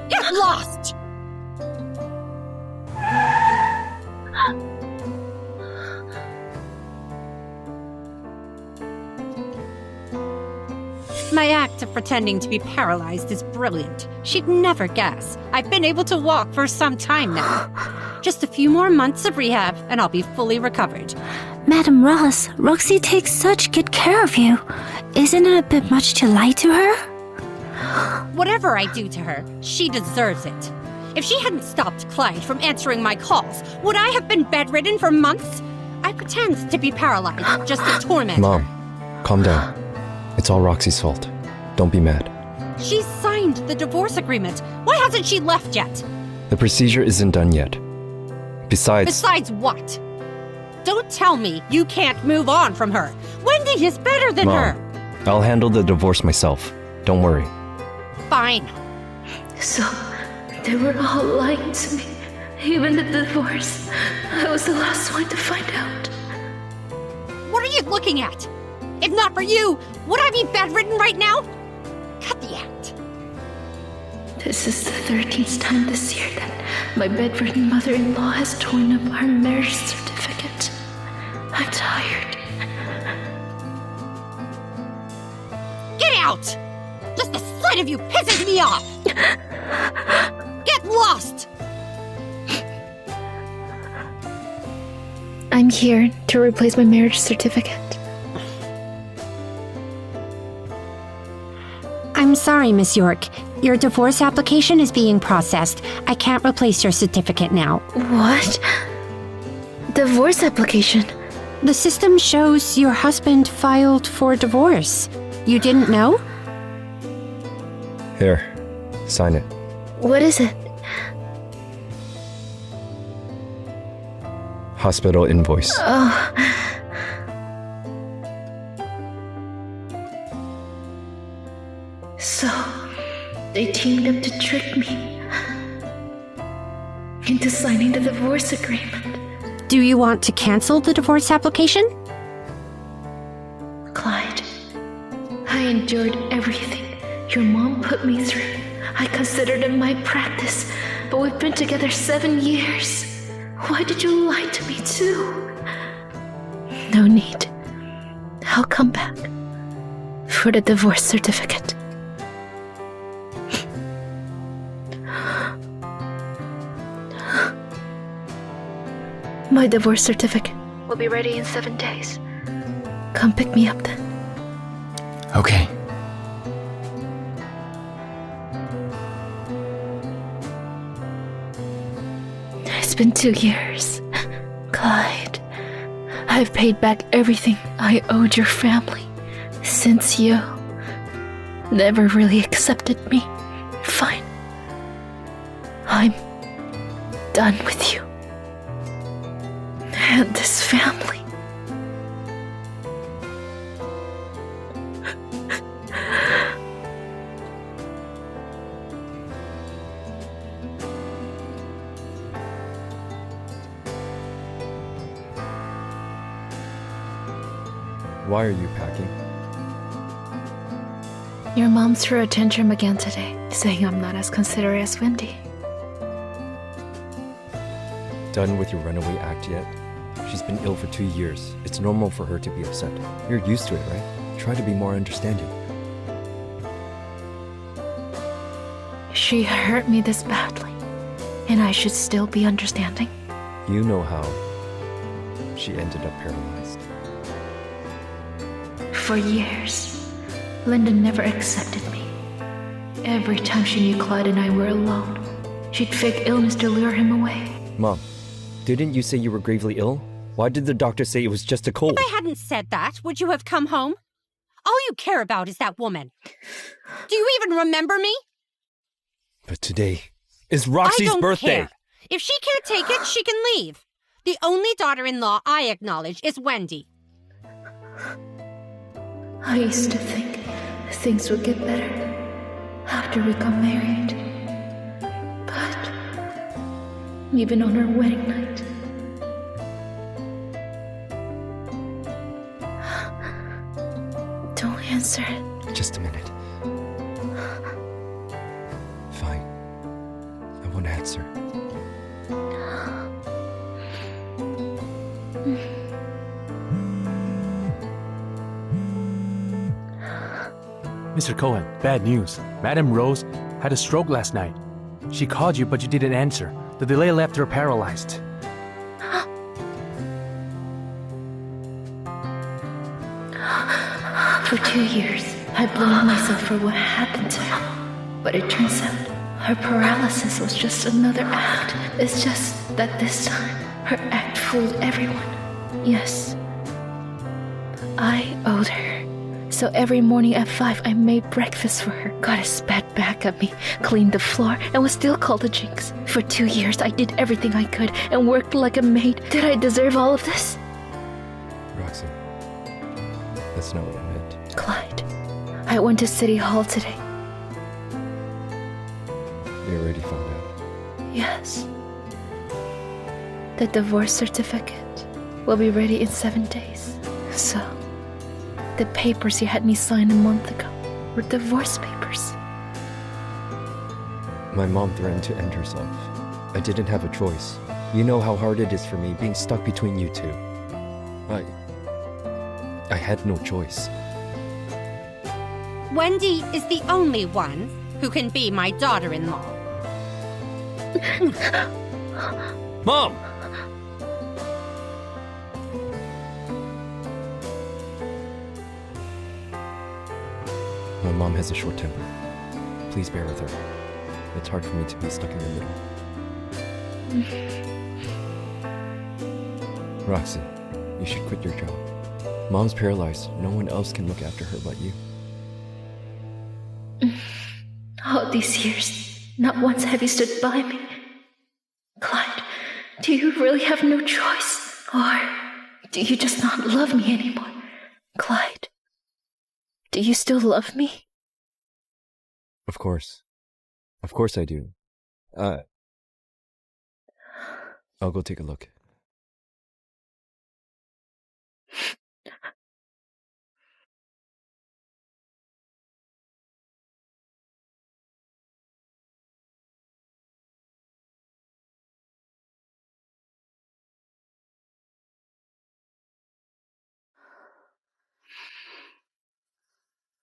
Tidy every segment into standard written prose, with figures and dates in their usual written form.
Get lost! My act of pretending to be paralyzed is brilliant. She'd never guess. I've been able to walk for some time now. Just a few more months of rehab, and I'll be fully recovered. Madam Ross, Roxy takes such good care of you. Isn't it a bit much to lie to her? Whatever I do to her, she deserves it. If she hadn't stopped Clyde from answering my calls, would I have been bedridden for months? I pretend to be paralyzed just to torment Mom, her. calm down. It's all Roxy's fault. Don't be mad. She signed the divorce agreement. Why hasn't she left yet? The procedure isn't done yet. Besides, What? Don't tell me you can't move on from her. Wendy is better than Mom, her. I'll handle the divorce myself. Don't worry. Fine. So, they were all lying to me. Even the divorce. I was the last one to find out. What are you looking at? If not for you, would I be bedridden right now? Cut the act. This is the 13th time this year that my bedridden mother-in-law has torn up our marriage certificate. I'm tired. Get out! Just the sight of you pisses me off! Get lost! I'm here to replace my marriage certificate. I'm sorry, Miss York. Your divorce application is being processed. I can't replace your certificate now. What? Divorce application? The system shows your husband filed for divorce. You didn't know? Here, sign it. What is it? Hospital invoice. Oh. So, they teamed up to trick me into signing the divorce agreement. Do you want to cancel the divorce application? Clyde, I endured everything your mom put me through. I considered it my practice, but we've been together 7 years. Why did you lie to me too? No need. I'll come back for the divorce certificate. My divorce certificate will be ready in 7 days. Come pick me up then. Okay. It's been 2 years. Clyde, I've paid back everything I owed your family since you never really accepted me. Fine. I'm done with you. And this family. Why are you packing? Your mom threw a tantrum again today, saying I'm not as considerate as Wendy. Done with your runaway act yet? She's been ill for 2 years. It's normal for her to be upset. You're used to it, right? Try to be more understanding. She hurt me this badly, and I should still be understanding. You know how she ended up paralyzed. For years, Linda never accepted me. Every time she knew Clyde and I were alone, she'd fake illness to lure him away. Mom, didn't you say you were gravely ill? Why did the doctor say it was just a cold? If I hadn't said that, would you have come home? All you care about is that woman. Do you even remember me? But today is Roxy's I don't birthday. care. If she can't take it, she can leave. The only daughter-in-law I acknowledge is Wendy. I used to think things would get better after we got married. But even on our wedding night. Don't answer it. Just a minute. Fine. I won't answer. Mr. Cohen, bad news. Madam Rose had a stroke last night. She called you, but you didn't answer. The delay left her paralyzed. For 2 years, I blamed myself for what happened to her. But it turns out her paralysis was just another act. It's just that this time, her act fooled everyone. Yes, I owed her. So every morning at 5, I made breakfast for her. Got spat back at me, cleaned the floor, and was still called a jinx. For 2 years, I did everything I could and worked like a maid. Did I deserve all of this? Roxy, that's not what I meant. Clyde, I went to City Hall today. You already found out. Yes. The divorce certificate will be ready in 7 days. So, the papers you had me sign a month ago were divorce papers. My mom threatened to end herself. I didn't have a choice. You know how hard it is for me being stuck between you two. I had no choice. Wendy is the only one who can be my daughter-in-law. Mom! My mom has a short temper. Please bear with her. It's hard for me to be stuck in the middle. Roxy, you should quit your job. Mom's paralyzed. No one else can look after her but you. All these years, not once have you stood by me. Clyde, do you really have no choice? Or do you just not love me anymore? Clyde, do you still love me? Of course. Of course I do. I'll go take a look.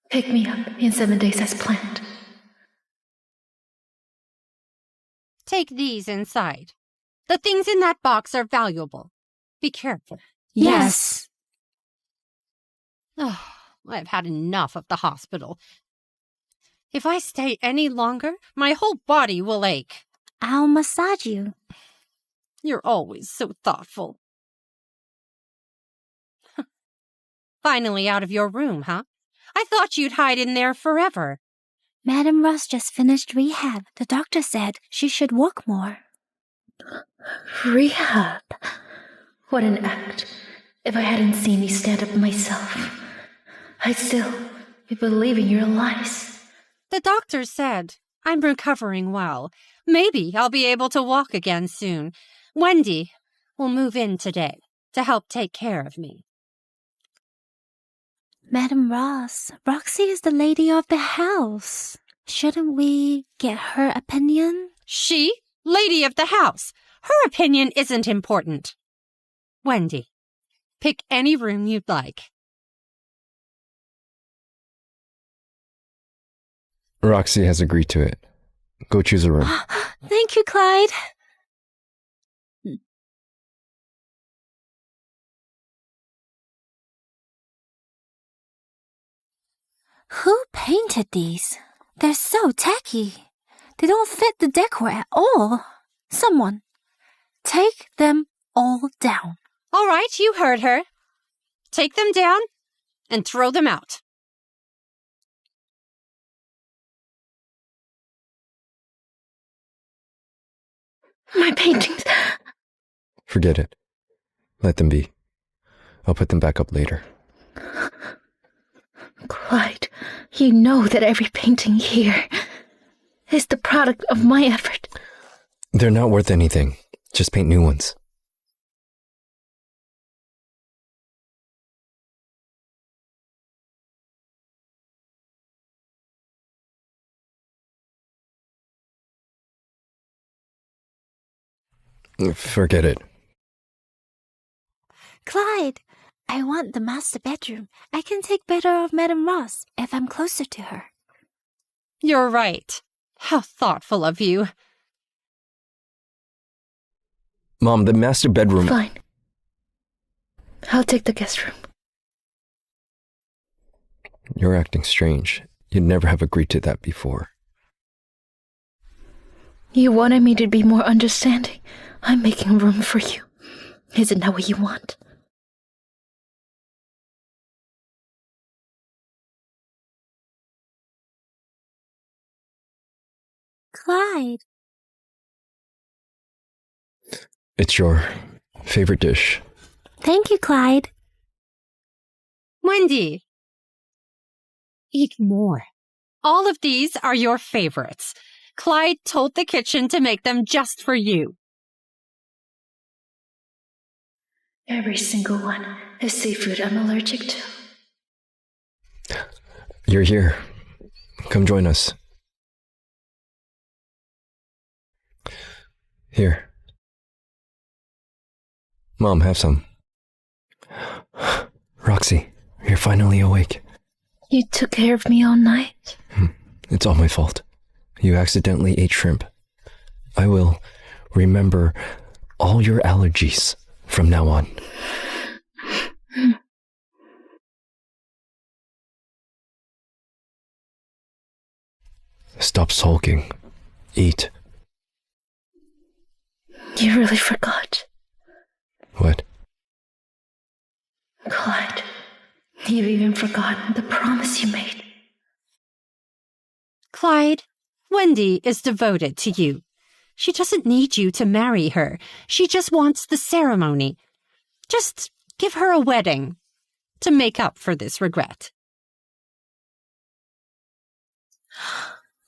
Pick me up in 7 days as planned. Take these inside. The things in that box are valuable. Be careful. Yes. Oh, I've had enough of the hospital. If I stay any longer, my whole body will ache. I'll massage you. You're always so thoughtful. Finally out of your room, huh? I thought you'd hide in there forever. Madam Ross just finished rehab. The doctor said she should walk more. Rehab? What an act. If I hadn't seen you stand up myself, I'd still be believing your lies. The doctor said I'm recovering well. Maybe I'll be able to walk again soon. Wendy will move in today to help take care of me. Madam Ross, Roxy is the lady of the house. Shouldn't we get her opinion? She? Lady of the house. Her opinion isn't important. Wendy, pick any room you'd like. Roxy has agreed to it. Go choose a room. Thank you, Clyde. Who painted these? They're so tacky. They don't fit the decor at all. Someone, take them all down. All right, you heard her. Take them down and throw them out. My paintings. Forget it. Let them be. I'll put them back up later. Clyde, you know that every painting here is the product of my effort. They're not worth anything. Just paint new ones. Forget it. Clyde, I want the master bedroom. I can take better of Madame Ross if I'm closer to her. You're right. How thoughtful of you. Mom, the master bedroom... Fine. I'll take the guest room. You're acting strange. You'd never have agreed to that before. You wanted me to be more understanding. I'm making room for you. Isn't that what you want? Clyde. It's your favorite dish. Thank you, Clyde. Wendy. Eat more. All of these are your favorites. Clyde told the kitchen to make them just for you. Every single one is seafood I'm allergic to. You're here. Come join us. Here. Mom, have some. Roxy, you're finally awake. You took care of me all night. It's all my fault. You accidentally ate shrimp. I will remember all your allergies from now on. Stop sulking. Eat. You really forgot. What? Clyde, you've even forgotten the promise you made. Clyde, Wendy is devoted to you. She doesn't need you to marry her. She just wants the ceremony. Just give her a wedding to make up for this regret.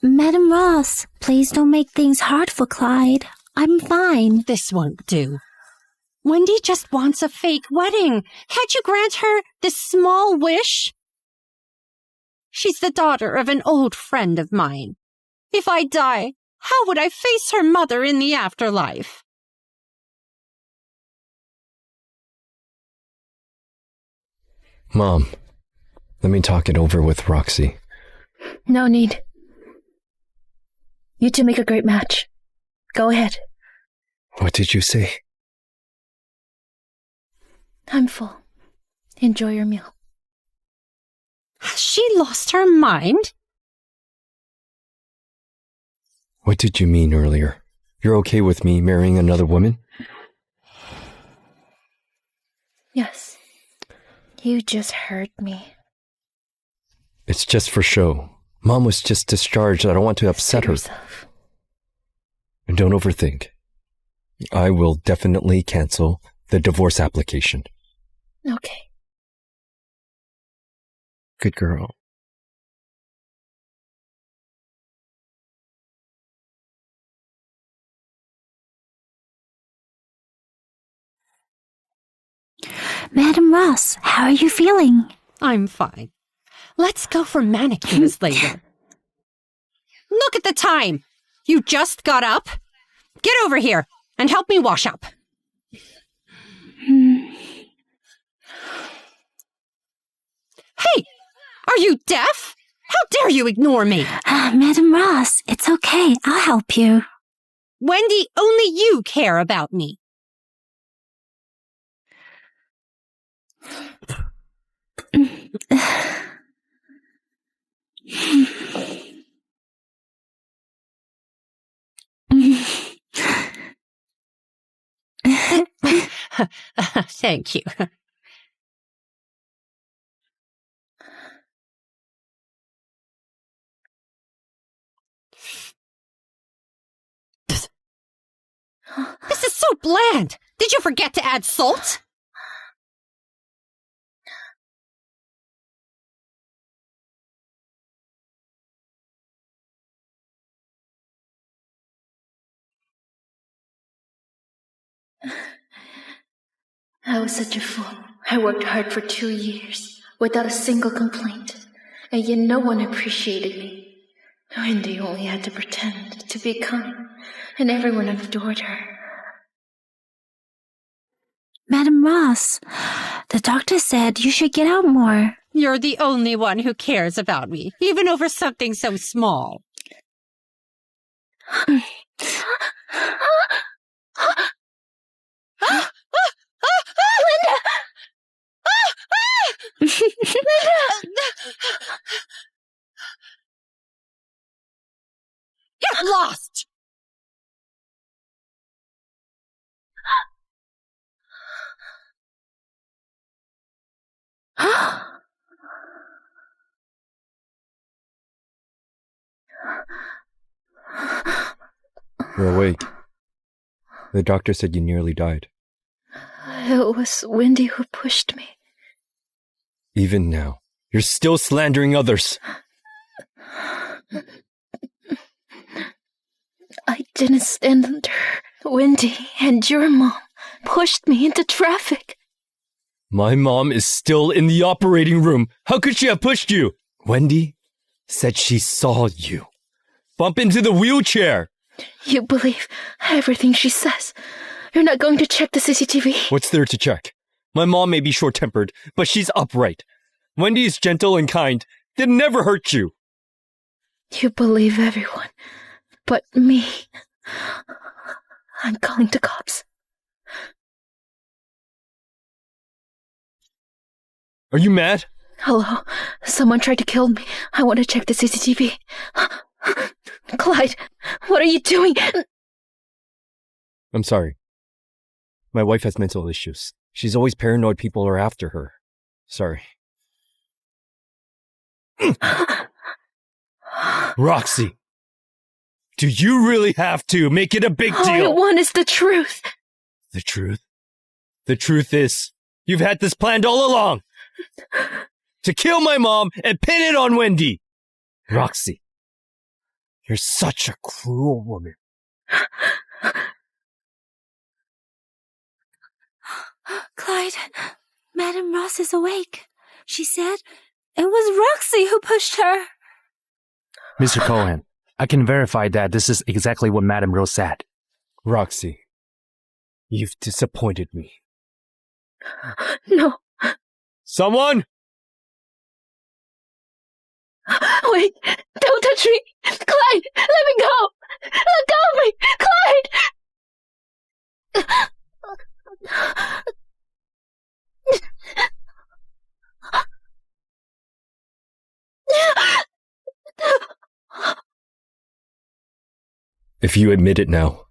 Madame Ross, please don't make things hard for Clyde. I'm fine. This won't do. Wendy just wants a fake wedding. Can't you grant her this small wish? She's the daughter of an old friend of mine. If I die, how would I face her mother in the afterlife? Mom, let me talk it over with Roxy. No need. You two make a great match. Go ahead. What did you say? I'm full. Enjoy your meal. Has she lost her mind? What did you mean earlier? You're okay with me marrying another woman? Yes. You just heard me. It's just for show. Mom was just discharged. I don't want to upset her. Yourself. And don't overthink. I will definitely cancel the divorce application. Okay. Good girl. Madame Ross, how are you feeling? I'm fine. Let's go for manicures later. Look at the time. You just got up. Get over here and help me wash up. Hey, are you deaf? How dare you ignore me? Madame Ross, it's okay. I'll help you. Wendy, only you care about me. Thank you. This is so bland. Did you forget to add salt? I was such a fool. I worked hard for 2 years without a single complaint, and yet no one appreciated me. Wendy only had to pretend to be kind, and everyone adored her. Madam Ross, the doctor said you should get out more. You're the only one who cares about me, even over something so small. Get lost! You're awake. The doctor said you nearly died. It was Wendy who pushed me. Even now, you're still slandering others. I didn't stand under her. Wendy and your mom pushed me into traffic. My mom is still in the operating room. How could she have pushed you? Wendy said she saw you bump into the wheelchair. You believe everything she says. You're not going to check the CCTV. What's there to check? My mom may be short-tempered, but she's upright. Wendy is gentle and kind. They'd never hurt you. You believe everyone, but me. I'm calling the cops. Are you mad? Hello? Someone tried to kill me. I want to check the CCTV. Clyde, what are you doing? I'm sorry. My wife has mental issues. She's always paranoid people are after her. Sorry. Roxy, do you really have to make it a big All I deal? want is the truth. The truth? The truth is, you've had this planned all along. To kill my mom and pin it on Wendy. Roxy, you're such a cruel woman. Clyde, Madam Ross is awake. She said it was Roxy who pushed her. Mr. Cohen, I can verify that this is exactly what Madame Rose said. Roxy, you've disappointed me. No. Someone? Wait, don't touch me. Clyde, let me go. Let go of me. Clyde. If you admit it now,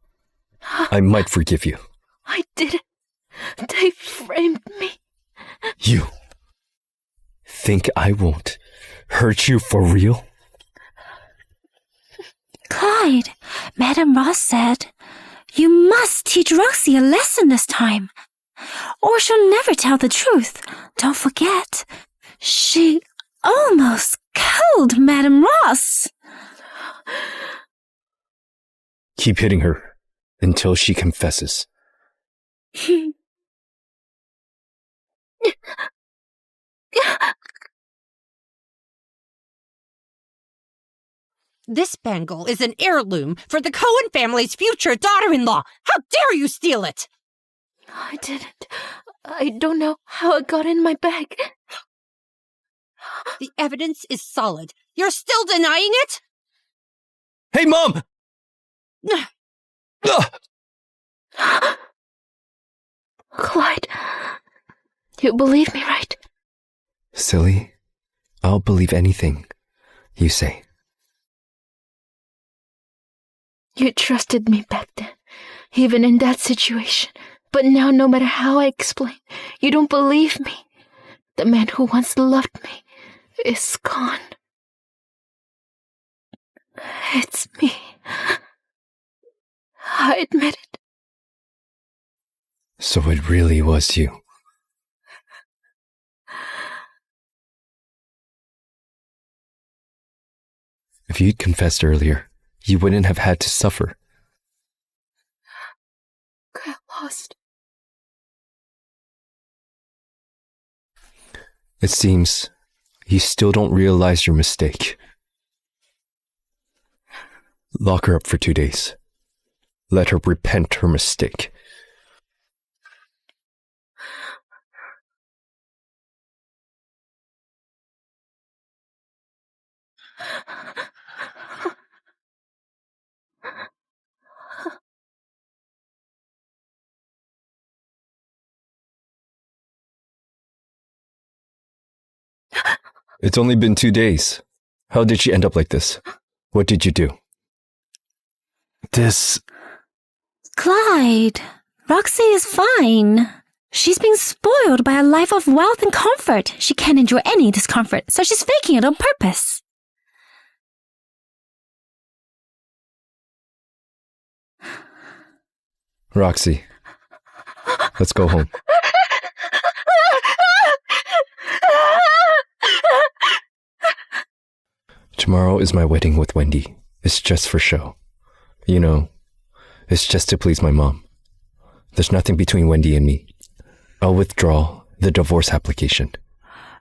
I might forgive you. I did it. They framed me. You think I won't hurt you for real? Clyde, Madam Ross said, you must teach Roxy a lesson this time, or she'll never tell the truth. Don't forget, she almost killed Madam Ross. Keep hitting her until she confesses. This bangle is an heirloom for the Cohen family's future daughter-in-law. How dare you steal it? I didn't. I don't know how it got in my bag. The evidence is solid. You're still denying it? Hey, Mom! Clyde, you believe me, right? Silly, I'll believe anything you say. You trusted me back then, even in that situation. But now, no matter how I explain, you don't believe me. The man who once loved me is gone. It's me. I admit it. So it really was you. If you'd confessed earlier, you wouldn't have had to suffer. Got lost. It seems you still don't realize your mistake. Lock her up for 2 days. Let her repent her mistake. It's only been 2 days. How did she end up like this? What did you do? Clyde, Roxy is fine. She's being spoiled by a life of wealth and comfort. She can't endure any discomfort, so she's faking it on purpose. Roxy, let's go home. Tomorrow is my wedding with Wendy. It's just for show. You know, it's just to please my mom. There's nothing between Wendy and me. I'll withdraw the divorce application.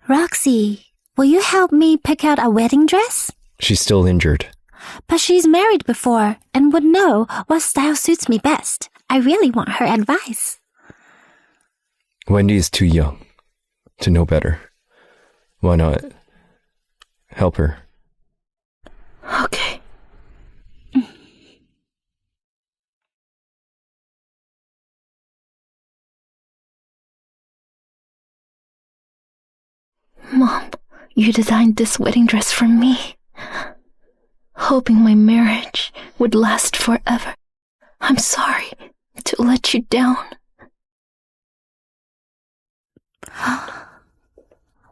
Roxy, will you help me pick out a wedding dress? She's still injured. But she's married before and would know what style suits me best. I really want her advice. Wendy is too young to know better. Why not help her? Okay. Mom, you designed this wedding dress for me, hoping my marriage would last forever. I'm sorry to let you down.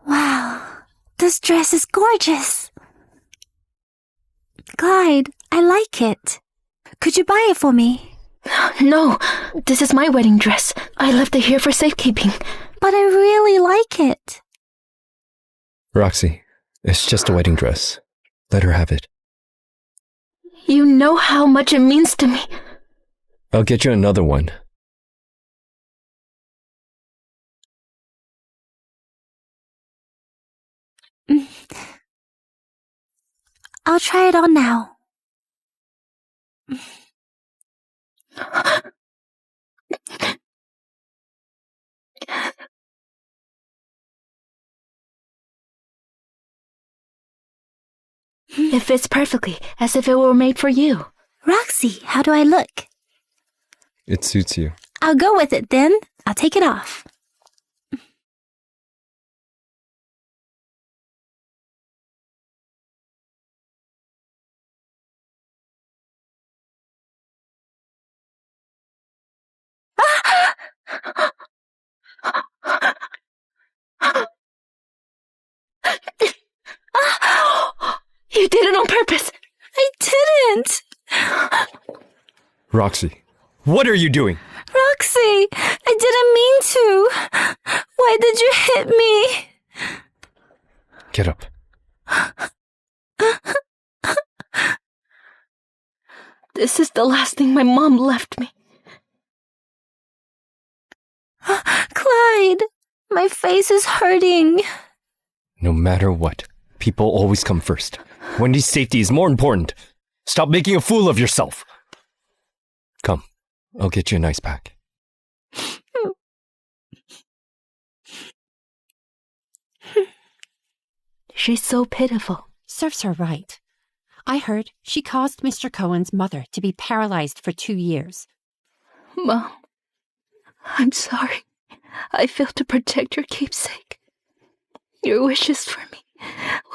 Wow, this dress is gorgeous. Clyde, I like it. Could you buy it for me? No, this is my wedding dress. I left it here for safekeeping. But I really like it. Roxy, it's just a wedding dress. Let her have it. You know how much it means to me. I'll get you another one. I'll try it on now. It fits perfectly, as if it were made for you. Roxy, how do I look? It suits you. I'll go with it then. I'll take it off. You did it on purpose. I didn't. Roxy, what are you doing? Roxy, I didn't mean to. Why did you hit me? Get up. This is the last thing my mom left me. Clyde, my face is hurting. No matter what, people always come first. Wendy's safety is more important. Stop making a fool of yourself. Come, I'll get you an ice pack. She's so pitiful. Serves her right. I heard she caused Mr. Cohen's mother to be paralyzed for 2 years. Mom, I'm sorry. I failed to protect your keepsake. Your wishes for me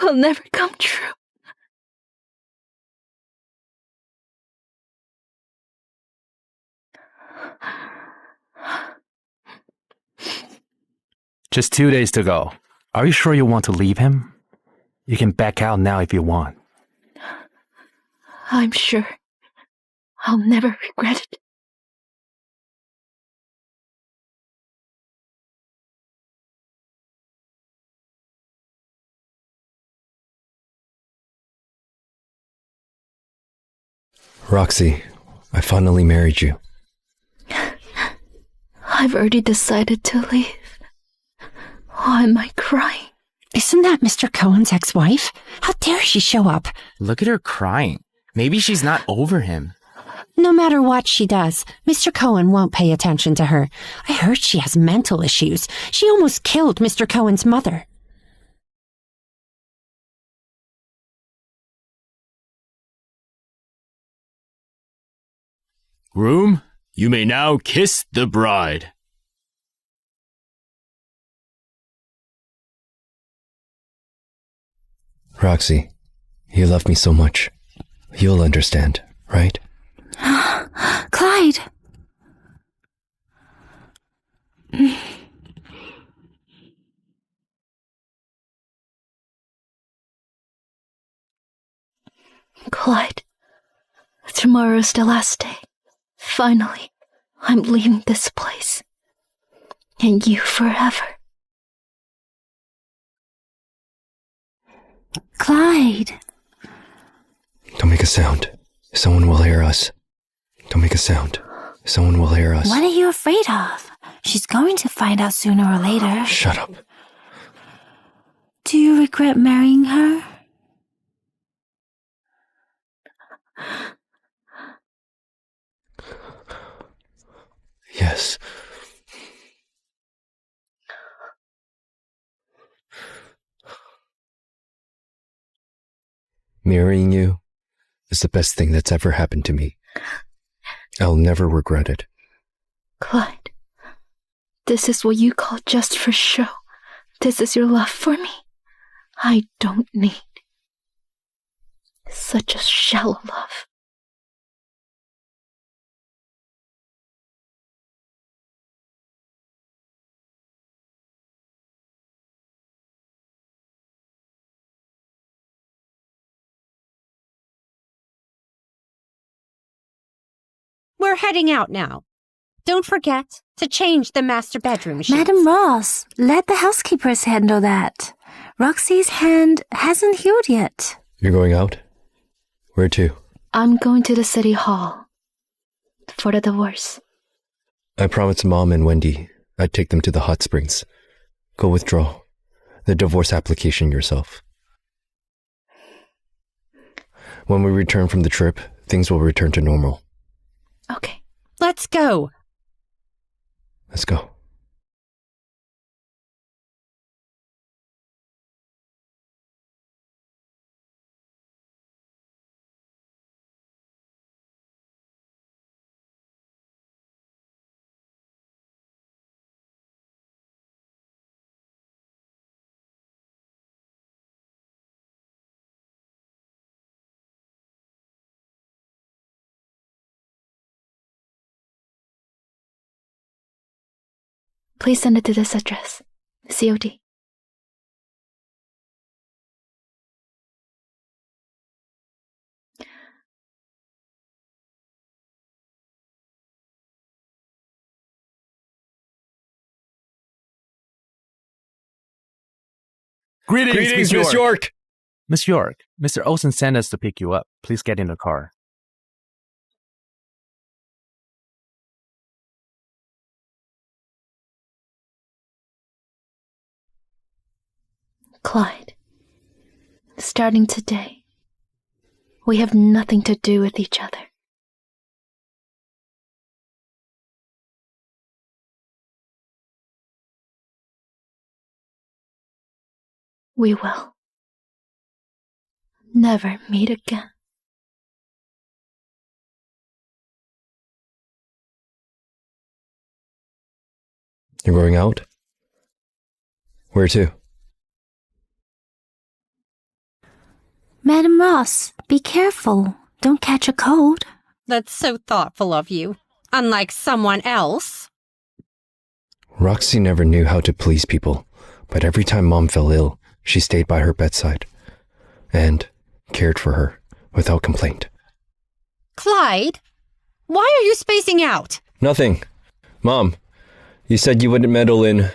will never come true. Just 2 days to go. Are you sure you want to leave him? You can back out now if you want. I'm sure I'll never regret it. Roxy, I finally married you. I've already decided to leave. Why am I crying? Isn't that Mr. Cohen's ex-wife? How dare she show up? Look at her crying. Maybe she's not over him. No matter what she does, Mr. Cohen won't pay attention to her. I heard she has mental issues. She almost killed Mr. Cohen's mother. Groom, you may now kiss the bride. Roxy, you love me so much. You'll understand, right? Clyde! Clyde, tomorrow's the last day. Finally, I'm leaving this place. And you forever. Clyde! Don't make a sound. Someone will hear us. Don't make a sound. Someone will hear us. What are you afraid of? She's going to find out sooner or later. Shut up. Do you regret marrying her? Yes. Marrying you is the best thing that's ever happened to me. I'll never regret it. Clyde, this is what you call just for show. This is your love for me. I don't need such a shallow love. We're heading out now. Don't forget to change the master bedroom sheets. Madam Ross, let the housekeepers handle that. Roxy's hand hasn't healed yet. You're going out? Where to? I'm going to the city hall for the divorce. I promised Mom and Wendy I'd take them to the hot springs. Go withdraw the divorce application yourself. When we return from the trip, things will return to normal. Okay. Let's go. Let's go. Please send it to this address. COD. Greetings, Miss York. Miss York, Mr. Olsen sent us to pick you up. Please get in the car. Clyde, starting today, we have nothing to do with each other. We will never meet again. You're going out? Where to? Madam Ross, be careful. Don't catch a cold. That's so thoughtful of you. Unlike someone else. Roxy never knew how to please people, but every time Mom fell ill, she stayed by her bedside and cared for her without complaint. Clyde, why are you spacing out? Nothing. Mom, you said you wouldn't meddle in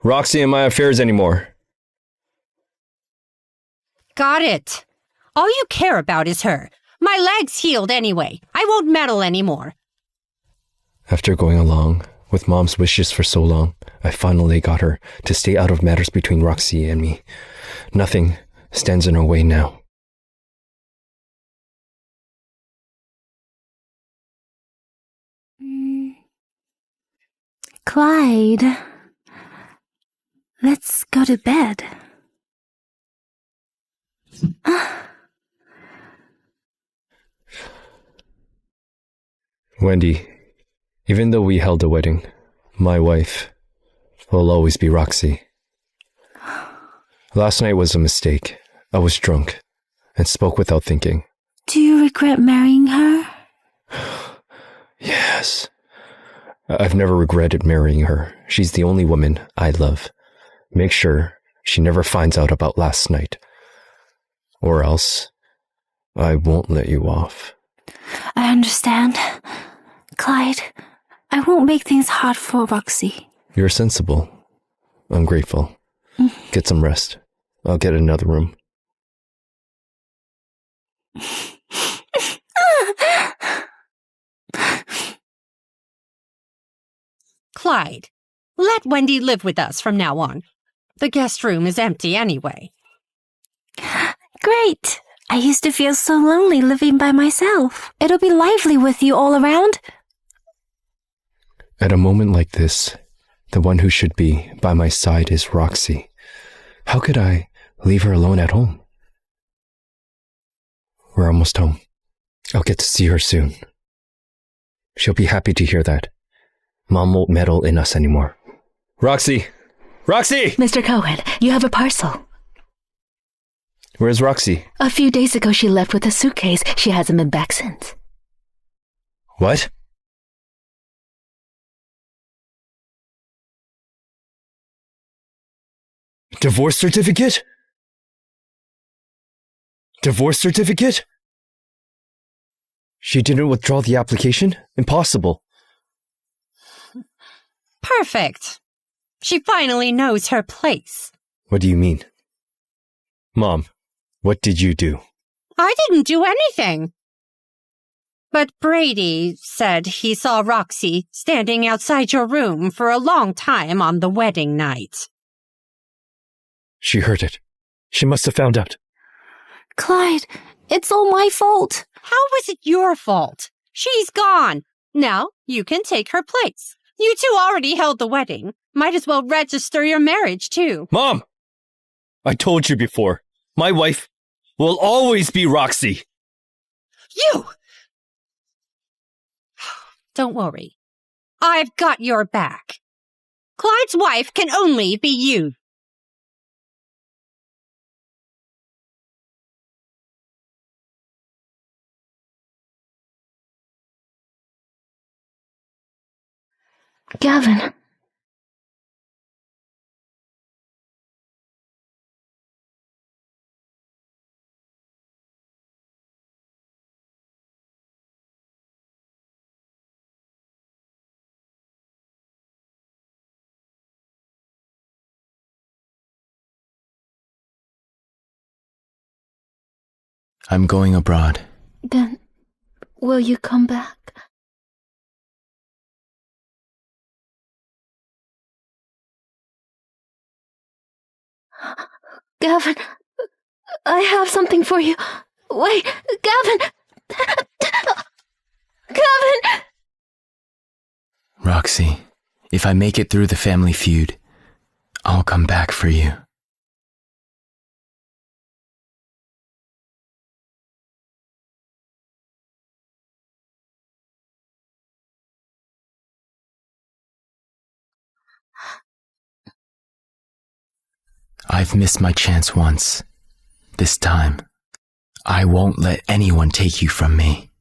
Roxy and my affairs anymore. Got it. All you care about is her. My leg's healed anyway. I won't meddle anymore. After going along with Mom's wishes for so long, I finally got her to stay out of matters between Roxy and me. Nothing stands in our way now. Clyde, let's go to bed. Wendy, even though we held a wedding, my wife will always be Roxy. Last night was a mistake. I was drunk and spoke without thinking. Do you regret marrying her? Yes. I've never regretted marrying her. She's the only woman I love. Make sure she never finds out about last night. Or else, I won't let you off. I understand. Clyde, I won't make things hard for Roxy. You're sensible. I'm grateful. Get some rest. I'll get another room. Clyde, let Wendy live with us from now on. The guest room is empty anyway. Great! I used to feel so lonely living by myself. It'll be lively with you all around. At a moment like this, the one who should be by my side is Roxy. How could I leave her alone at home? We're almost home. I'll get to see her soon. She'll be happy to hear that. Mom won't meddle in us anymore. Roxy! Roxy! Mr. Cohen, you have a parcel. Where's Roxy? A few days ago she left with a suitcase. She hasn't been back since. What? Divorce certificate? Divorce certificate? She didn't withdraw the application? Impossible. Perfect. She finally knows her place. What do you mean? Mom, what did you do? I didn't do anything. But Brady said he saw Roxy standing outside your room for a long time on the wedding night. She heard it. She must have found out. Clyde, it's all my fault. How was it your fault? She's gone. Now you can take her place. You two already held the wedding. Might as well register your marriage, too. Mom! I told you before, my wife will always be Roxy. You! Don't worry. I've got your back. Clyde's wife can only be you. Gavin. I'm going abroad. Then, will you come back? Gavin, I have something for you. Wait, Gavin! Gavin! Roxy, if I make it through the family feud, I'll come back for you. I've missed my chance once. This time, I won't let anyone take you from me.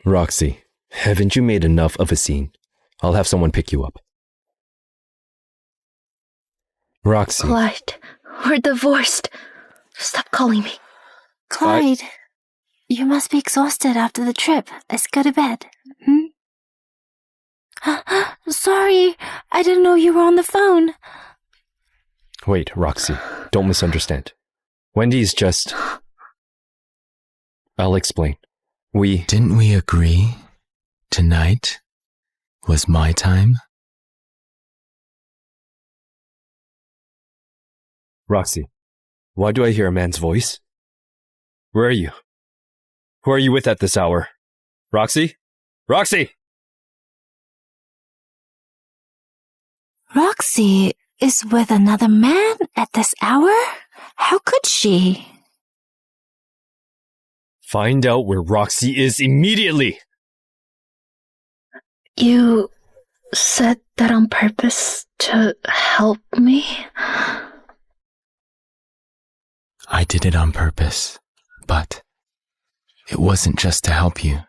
Roxy, haven't you made enough of a scene? I'll have someone pick you up. Roxy. Clyde, we're divorced. Stop calling me. Clyde, you must be exhausted after the trip. Let's go to bed. Sorry, I didn't know you were on the phone. Wait, Roxy, don't misunderstand. Wendy's just... I'll explain. Didn't we agree tonight was my time? Roxy, why do I hear a man's voice? Where are you? Who are you with at this hour? Roxy? Roxy! Roxy is with another man at this hour? How could she? Find out where Roxy is immediately! You said that on purpose to help me? I did it on purpose, but it wasn't just to help you.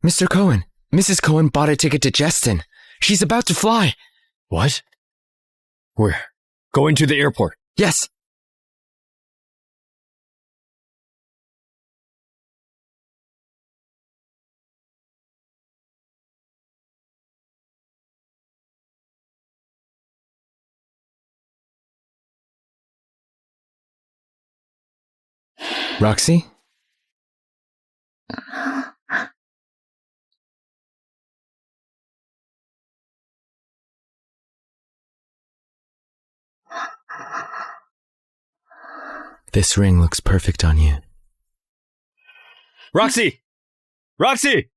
Mr. Cohen, Mrs. Cohen bought a ticket to Jeston. She's about to fly. What? Where? Going to the airport? Yes. Roxy? This ring looks perfect on you. Roxy! Roxy!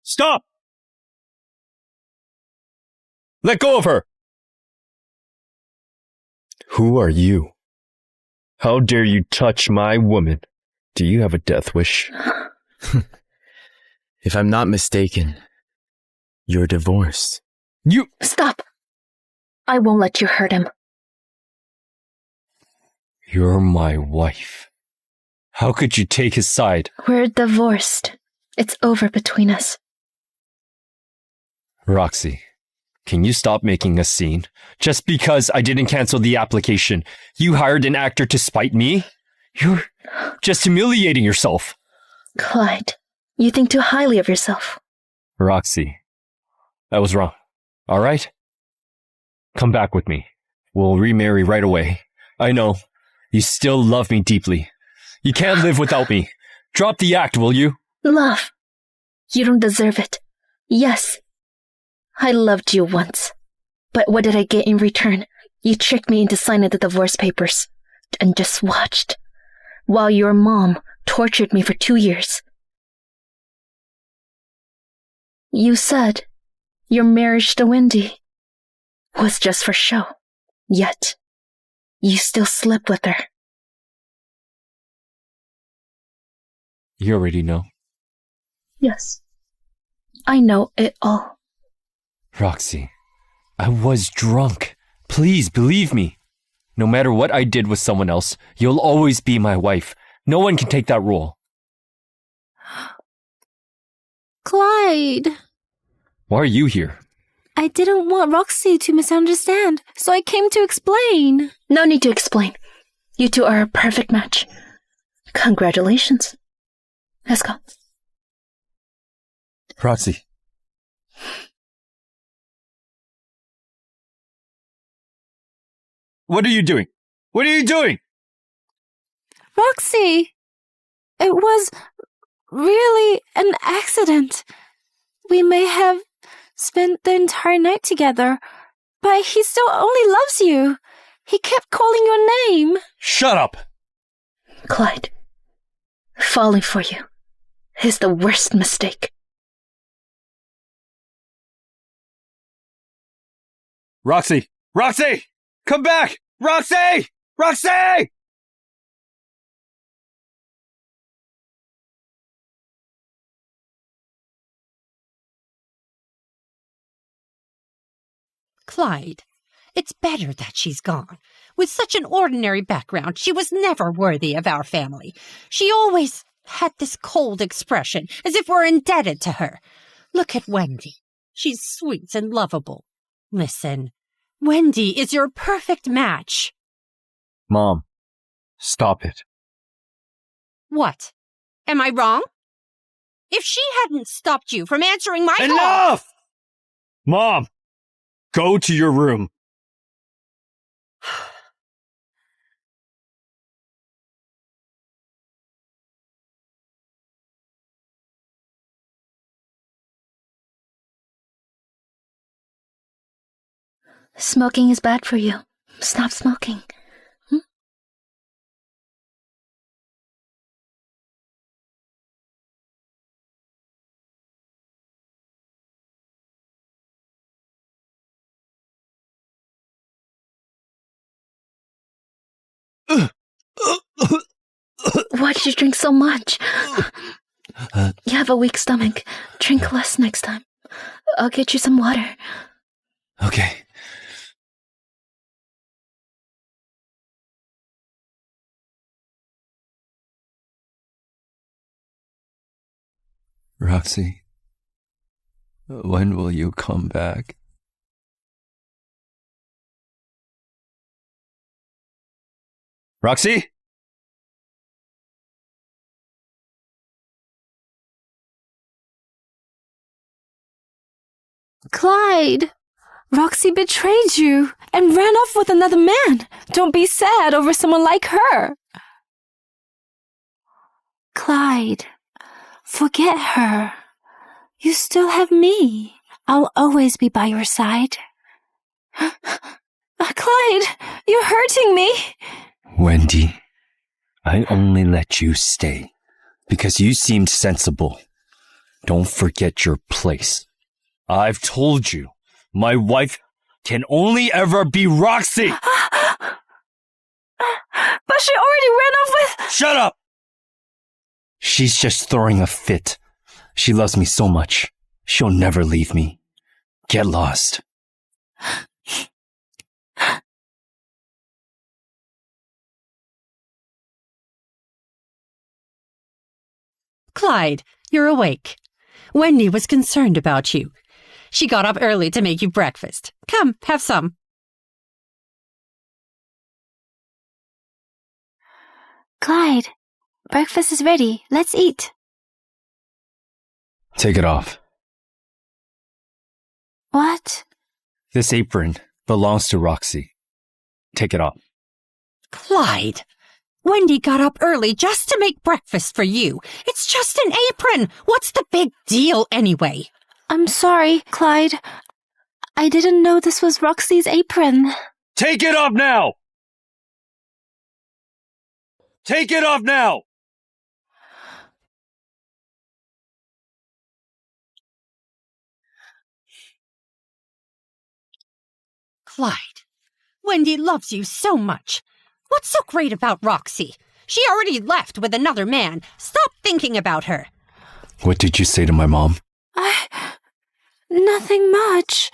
Stop! Let go of her! Who are you? How dare you touch my woman? Do you have a death wish? If I'm not mistaken, you're divorced. You... Stop! I won't let you hurt him. You're my wife. How could you take his side? We're divorced. It's over between us. Roxy, can you stop making a scene? Just because I didn't cancel the application, you hired an actor to spite me? You're just humiliating yourself. Clyde, you think too highly of yourself. Roxy, I was wrong. All right? Come back with me. We'll remarry right away. I know. You still love me deeply. You can't live without me. Drop the act, will you? Love. You don't deserve it. Yes. I loved you once. But what did I get in return? You tricked me into signing the divorce papers. And just watched. While your mom tortured me for 2 years. You said your marriage to Wendy was just for show. Yet, you still slept with her. You already know. Yes. I know it all. Roxy, I was drunk. Please believe me. No matter what I did with someone else, you'll always be my wife. No one can take that role. Clyde. Why are you here? I didn't want Roxy to misunderstand, so I came to explain. No need to explain. You two are a perfect match. Congratulations. Let's go. Roxy. What are you doing? What are you doing? Roxy! It was really an accident. We may have spent the entire night together, but he still only loves you. He kept calling your name. Shut up! Clyde, falling for you is the worst mistake. Roxy! Roxy! Come back! Roxy! Roxy! Clyde, it's better that she's gone. With such an ordinary background, she was never worthy of our family. She always had this cold expression, as if we're indebted to her. Look at Wendy. She's sweet and lovable. Listen, Wendy is your perfect match. Mom, stop it. What? Am I wrong? If she hadn't stopped you from answering my call— Enough! Mom, go to your room. Smoking is bad for you. Stop smoking. Why did you drink so much? You have a weak stomach. Drink less next time. I'll get you some water. Okay. Roxy, when will you come back? Roxy? Clyde, Roxy betrayed you and ran off with another man. Don't be sad over someone like her. Clyde, forget her. You still have me. I'll always be by your side. Clyde, you're hurting me. Wendy, I only let you stay because you seemed sensible. Don't forget your place. I've told you, my wife can only ever be Roxy! But she already ran off with— Shut up! She's just throwing a fit. She loves me so much. She'll never leave me. Get lost. Clyde, you're awake. Wendy was concerned about you. She got up early to make you breakfast. Come, have some. Clyde, breakfast is ready. Let's eat. Take it off. What? This apron belongs to Roxy. Take it off. Clyde, Wendy got up early just to make breakfast for you. It's just an apron. What's the big deal anyway? I'm sorry, Clyde. I didn't know this was Roxy's apron. Take it off now! Take it off now! Clyde, Wendy loves you so much. What's so great about Roxy? She already left with another man. Stop thinking about her. What did you say to my mom? Nothing much.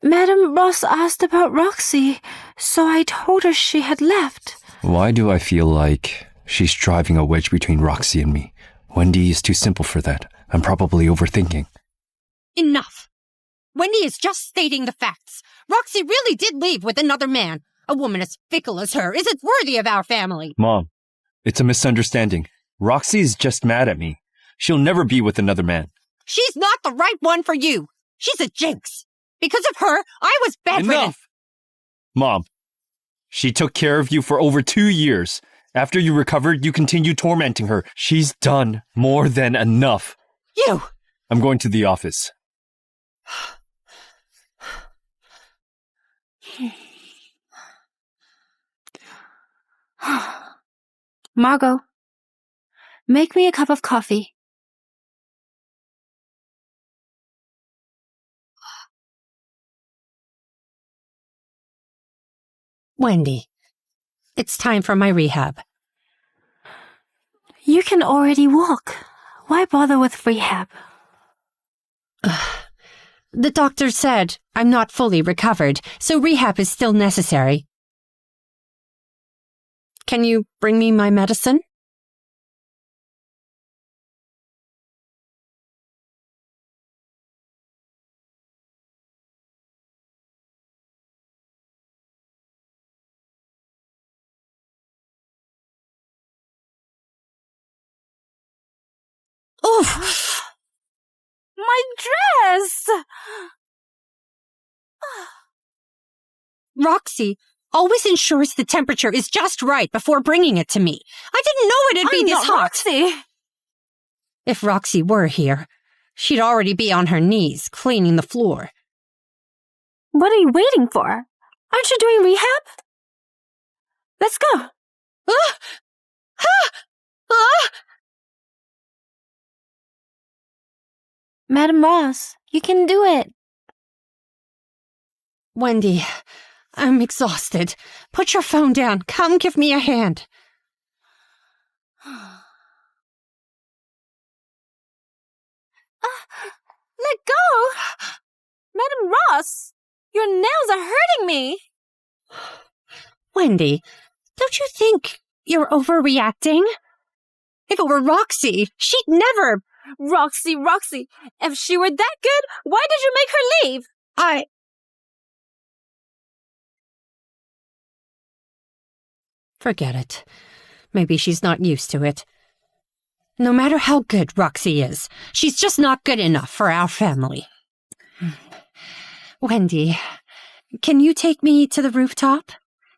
Madame Ross asked about Roxy, so I told her she had left. Why do I feel like she's driving a wedge between Roxy and me? Wendy is too simple for that. I'm probably overthinking. Enough. Wendy is just stating the facts. Roxy really did leave with another man. A woman as fickle as her isn't worthy of our family. Mom, it's a misunderstanding. Roxy's just mad at me. She'll never be with another man. She's not the right one for you. She's a jinx. Because of her, I was bedridden. Enough! Mom, she took care of you for over 2 years. After you recovered, you continued tormenting her. She's done more than enough. You! I'm going to the office. Margot, make me a cup of coffee. Wendy, it's time for my rehab. You can already walk. Why bother with rehab? The doctor said I'm not fully recovered, so rehab is still necessary. Can you bring me my medicine? Oof! My dress! Roxy always ensures the temperature is just right before bringing it to me. I didn't know it'd be this hot. Roxy! If Roxy were here, she'd already be on her knees cleaning the floor. What are you waiting for? Aren't you doing rehab? Let's go. Madam Ross, you can do it. Wendy, I'm exhausted. Put your phone down. Come give me a hand. Let go! Madam Ross, your nails are hurting me. Wendy, don't you think you're overreacting? If it were Roxy, she'd never... Roxy, if she were that good, why did you make her leave? Forget it. Maybe she's not used to it. No matter how good Roxy is, she's just not good enough for our family. Wendy, can you take me to the rooftop?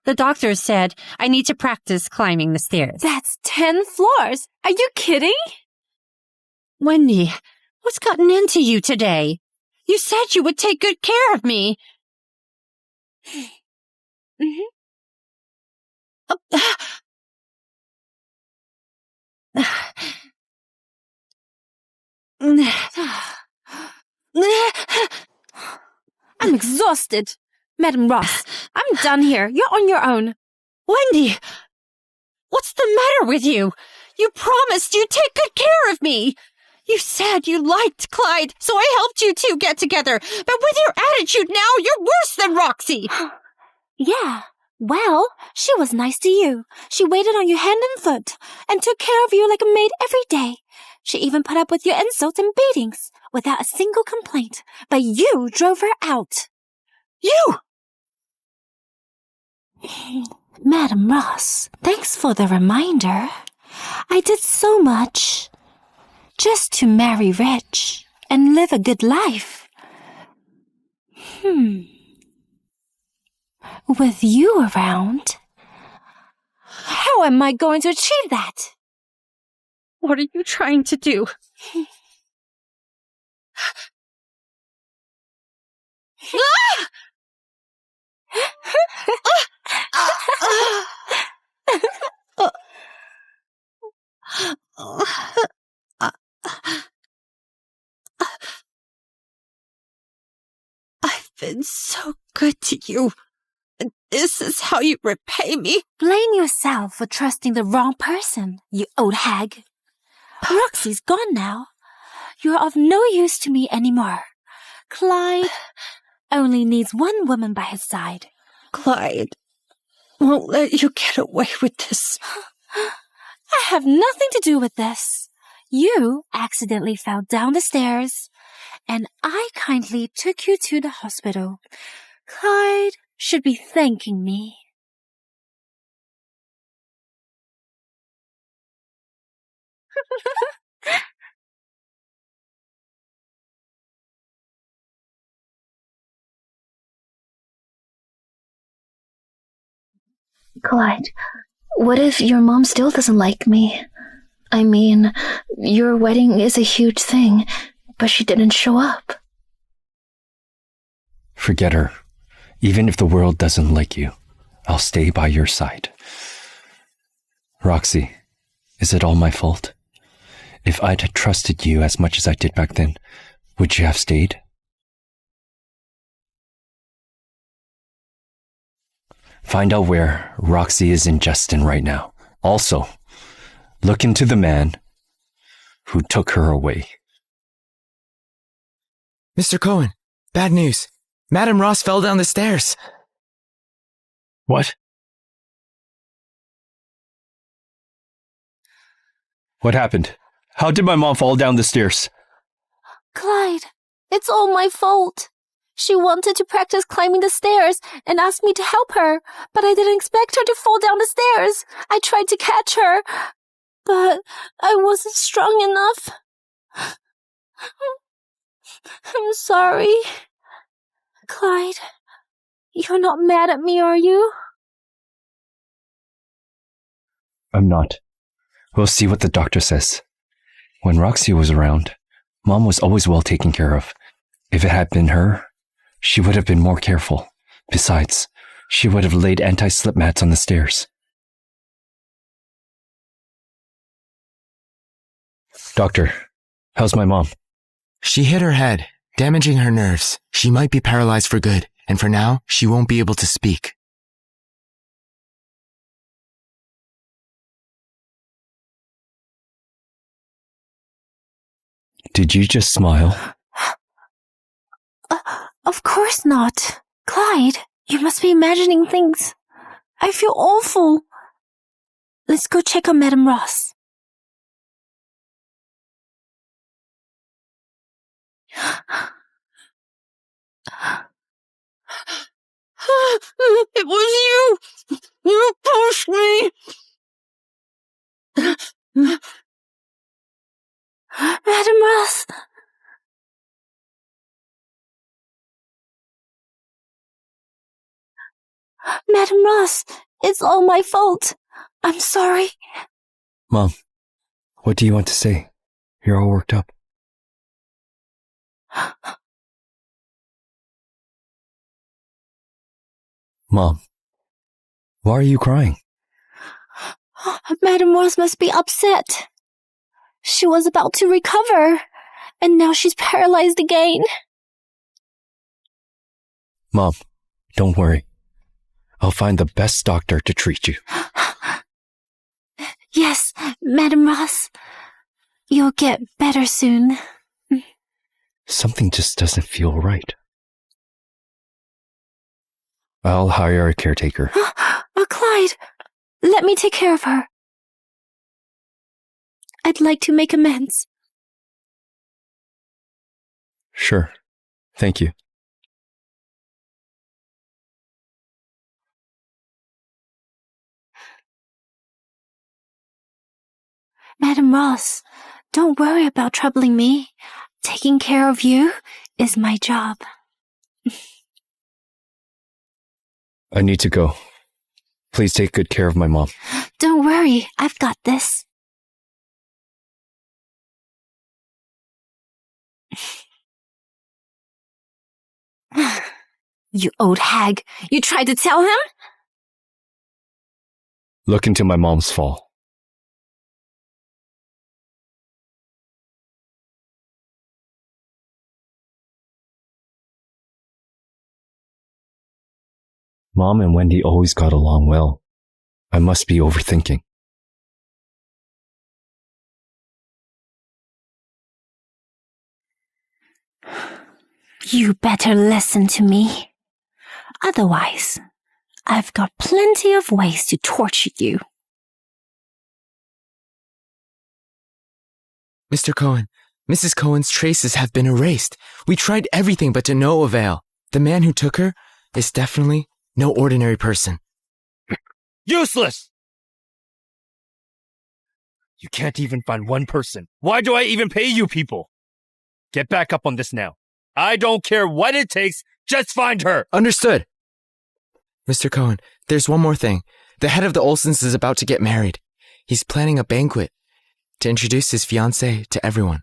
The doctor said I need to practice climbing the stairs. That's 10 floors. Are you kidding? Wendy, what's gotten into you today? You said you would take good care of me. I'm exhausted. Madam Ross, I'm done here. You're on your own. Wendy, what's the matter with you? You promised you'd take good care of me. You said you liked Clyde, so I helped you two get together. But with your attitude now, you're worse than Roxy. Yeah, well, she was nice to you. She waited on you hand and foot and took care of you like a maid every day. She even put up with your insults and beatings without a single complaint. But you drove her out. You! Madam Ross, thanks for the reminder. I did so much just to marry rich and live a good life. With you around, how am I going to achieve that? What are you trying to do? I've been so good to you. And this is how you repay me? Blame yourself for trusting the wrong person, you old hag. Roxy's gone now. You're of no use to me anymore. Clyde only needs one woman by his side. Clyde won't let you get away with this. I have nothing to do with this. You accidentally fell down the stairs, and I kindly took you to the hospital. Clyde should be thanking me. Clyde, what if your mom still doesn't like me? I mean, your wedding is a huge thing, but she didn't show up. Forget her. Even if the world doesn't like you, I'll stay by your side. Roxy, is it all my fault? If I'd had trusted you as much as I did back then, would you have stayed? Find out where Roxy is in Justin right now. Also, look into the man who took her away. Mr. Cohen, bad news. Madam Ross fell down the stairs. What? What happened? How did my mom fall down the stairs? Clyde, it's all my fault. She wanted to practice climbing the stairs and asked me to help her, but I didn't expect her to fall down the stairs. I tried to catch her, but I wasn't strong enough. I'm sorry. Clyde, you're not mad at me, are you? I'm not. We'll see what the doctor says. When Roxy was around, Mom was always well taken care of. If it had been her, she would have been more careful. Besides, she would have laid anti-slip mats on the stairs. Doctor, how's my mom? She hit her head, damaging her nerves. She might be paralyzed for good, and for now, she won't be able to speak. Did you just smile? Of course not. Clyde, you must be imagining things. I feel awful. Let's go check on Madam Ross. It was you! You pushed me! Madam Ross! Madam Ross, it's all my fault. I'm sorry. Mom, what do you want to say? You're all worked up. Mom, why are you crying? Madam Ross must be upset. She was about to recover, and now she's paralyzed again. Mom, don't worry. I'll find the best doctor to treat you. Yes, Madam Ross. You'll get better soon. Something just doesn't feel right. I'll hire a caretaker. Clyde, let me take care of her. I'd like to make amends. Sure. Thank you. Madam Ross, don't worry about troubling me. Taking care of you is my job. I need to go. Please take good care of my mom. Don't worry, I've got this. You old hag, you tried to tell him? Look into my mom's fall. Mom and Wendy always got along well. I must be overthinking. You better listen to me. Otherwise, I've got plenty of ways to torture you. Mr. Cohen, Mrs. Cohen's traces have been erased. We tried everything but to no avail. The man who took her is definitely no ordinary person. Useless! You can't even find one person. Why do I even pay you people? Get back up on this now. I don't care what it takes, just find her! Understood. Mr. Cohen, there's one more thing. The head of the Olsons is about to get married. He's planning a banquet to introduce his fiancée to everyone.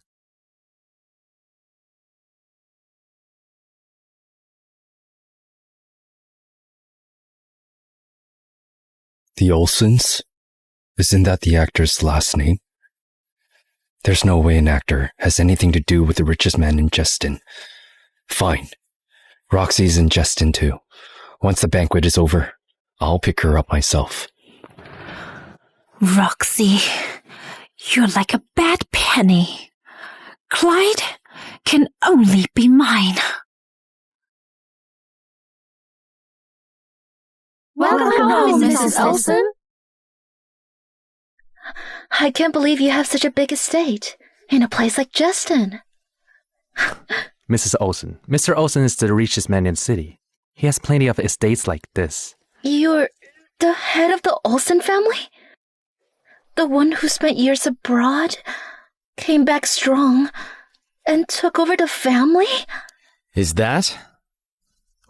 The Olsons? Isn't that the actor's last name? There's no way an actor has anything to do with the richest man in Justin. Fine. Roxy's in Justin too. Once the banquet is over, I'll pick her up myself. Roxy, you're like a bad penny. Clyde can only be mine. Welcome home, Mrs. Olsen. I can't believe you have such a big estate in a place like Justin. Mrs. Olsen. Mr. Olsen is the richest man in the city. He has plenty of estates like this. You're the head of the Olsen family? The one who spent years abroad, came back strong, and took over the family? Is that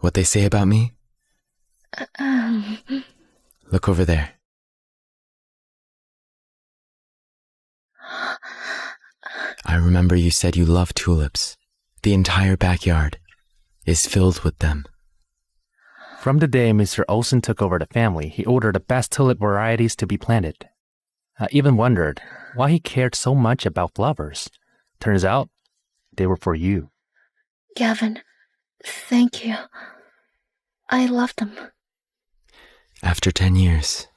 what they say about me? Look over there. I remember you said you love tulips. The entire backyard is filled with them. From the day Mr. Olsen took over the family, he ordered the best tulip varieties to be planted. I even wondered why he cared so much about flowers. Turns out, they were for you. Gavin, thank you. I love them. After 10 years,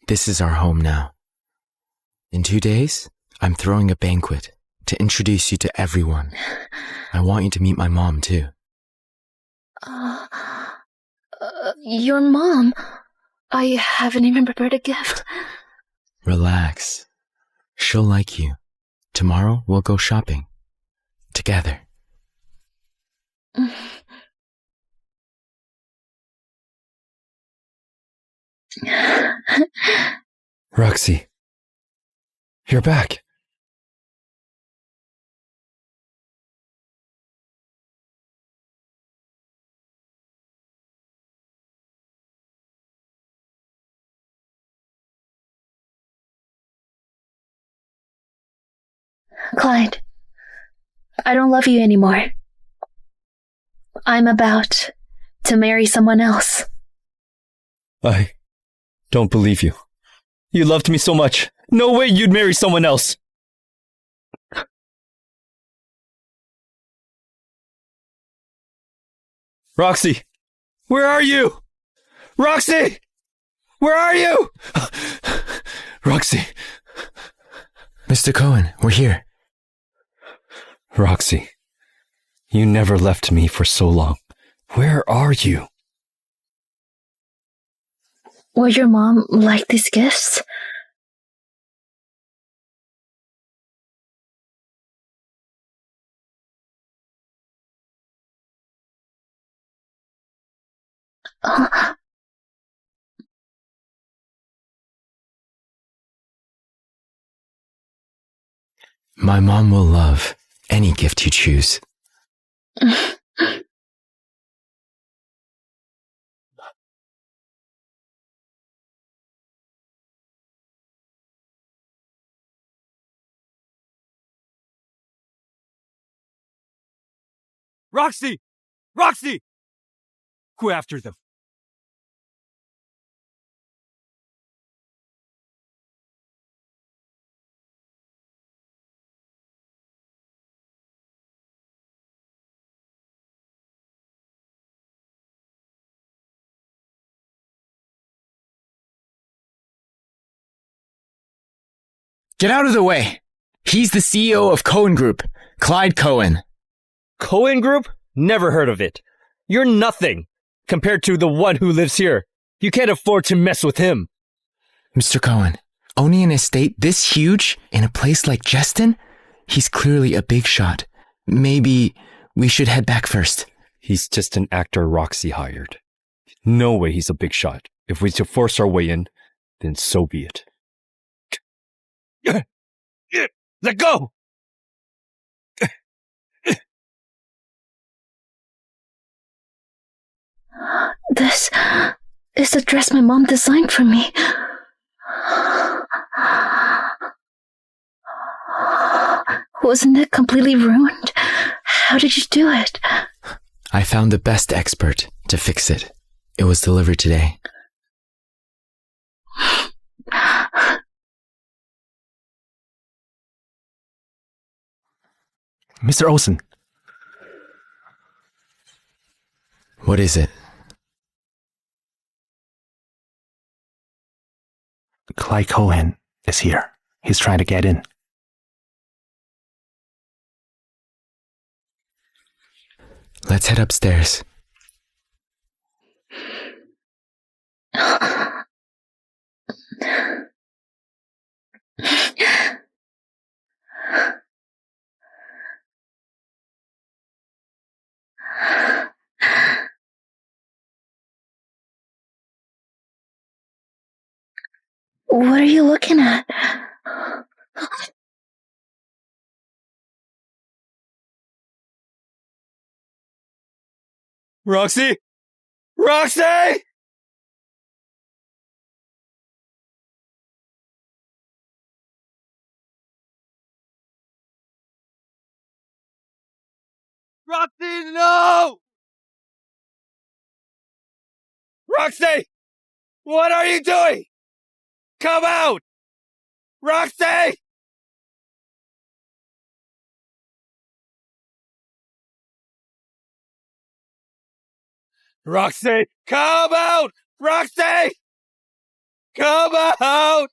this is our home now. In 2 days, I'm throwing a banquet to introduce you to everyone. I want you to meet my mom, too. Your mom? I haven't even prepared a gift. Relax. She'll like you. Tomorrow, we'll go shopping. Together. Roxy, you're back. Clyde, I don't love you anymore. I'm about to marry someone else. I don't believe you. You loved me so much. No way you'd marry someone else. Roxy, where are you? Roxy, where are you? Roxy. Mr. Cohen, we're here. Roxy, you never left me for so long. Where are you? Would your mom like these gifts? My mom will love any gift you choose. Roxy! Roxy! Go after them. Get out of the way! He's the CEO of Cohen Group, Clyde Cohen. Cohen Group? Never heard of it. You're nothing compared to the one who lives here. You can't afford to mess with him. Mr. Cohen, owning an estate this huge in a place like Justin? He's clearly a big shot. Maybe we should head back first. He's just an actor Roxy hired. No way he's a big shot. If we to force our way in, then so be it. Let go! This is the dress my mom designed for me. Wasn't it completely ruined? How did you do it? I found the best expert to fix it. It was delivered today. Mr. Olsen. What is it? Clyde Cohen is here. He's trying to get in. Let's head upstairs. What are you looking at? Roxy! Roxy! Roxy, no! Roxy! What are you doing? Come out! Roxy! Roxy, come out! Roxy! Come out!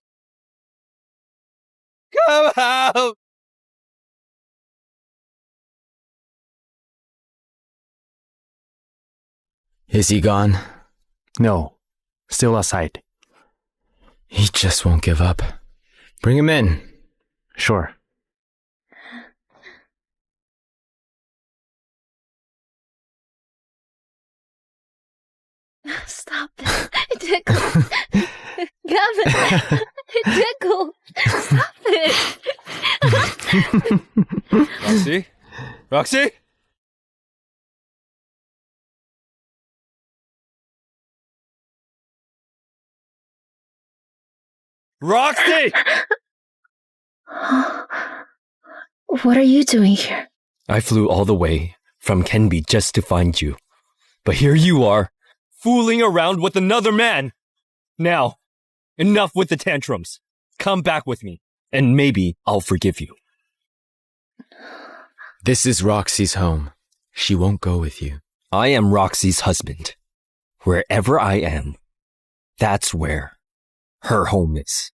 Come out! Is he gone? No, still outside. He just won't give up. Bring him in. Sure. Stop it. It tickles. Gavin, it tickles. Stop it. Roxy? Roxy? Roxy! What are you doing here? I flew all the way from Kenby just to find you. But here you are, Fooling around with another man! Now, enough with the tantrums. Come back with me. and maybe I'll forgive you. This is Roxy's home. She won't go with you. I am Roxy's husband. Wherever I am, that's where her home is.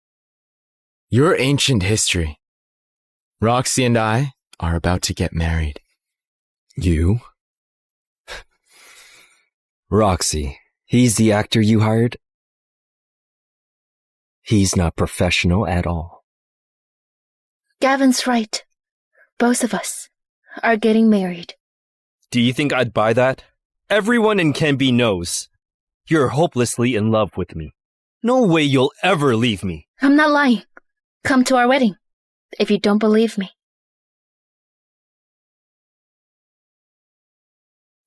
Your ancient history. Roxy and I are about to get married. You? Roxy, he's the actor you hired? He's not professional at all. Gavin's right. Both of us are getting married. Do you think I'd buy that? Everyone in Kenby knows. You're hopelessly in love with me. No way you'll ever leave me. I'm not lying. Come to our wedding, if you don't believe me.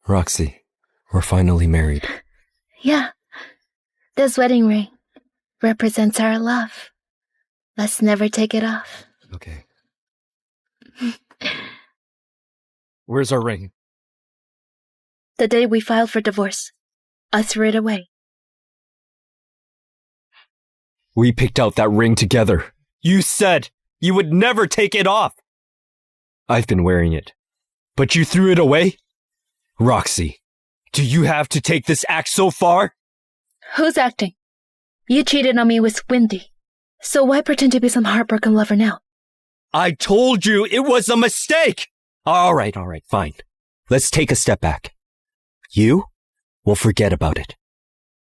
Roxy, we're finally married. Yeah. This wedding ring represents our love. Let's never take it off. Okay. Where's our ring? The day we filed for divorce, I threw it away. We picked out that ring together. You said you would never take it off. I've been wearing it. But you threw it away? Roxy, Do you have to take this act so far? Who's acting? You cheated on me with Wendy. So why pretend to be some heartbroken lover now? I told you it was a mistake. all right, fine. Let's take a step back. You will forget about it.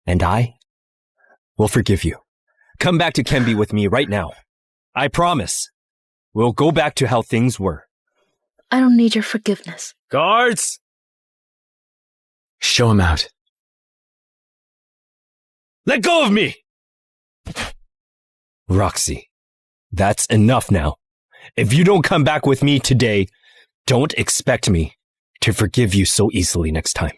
And I will forgive you. Come back to Kenby with me right now. I promise. We'll go back to how things were. I don't need your forgiveness. Guards! Show him out. Let go of me! Roxy, that's enough now. If you don't come back with me today, Don't expect me to forgive you so easily next time.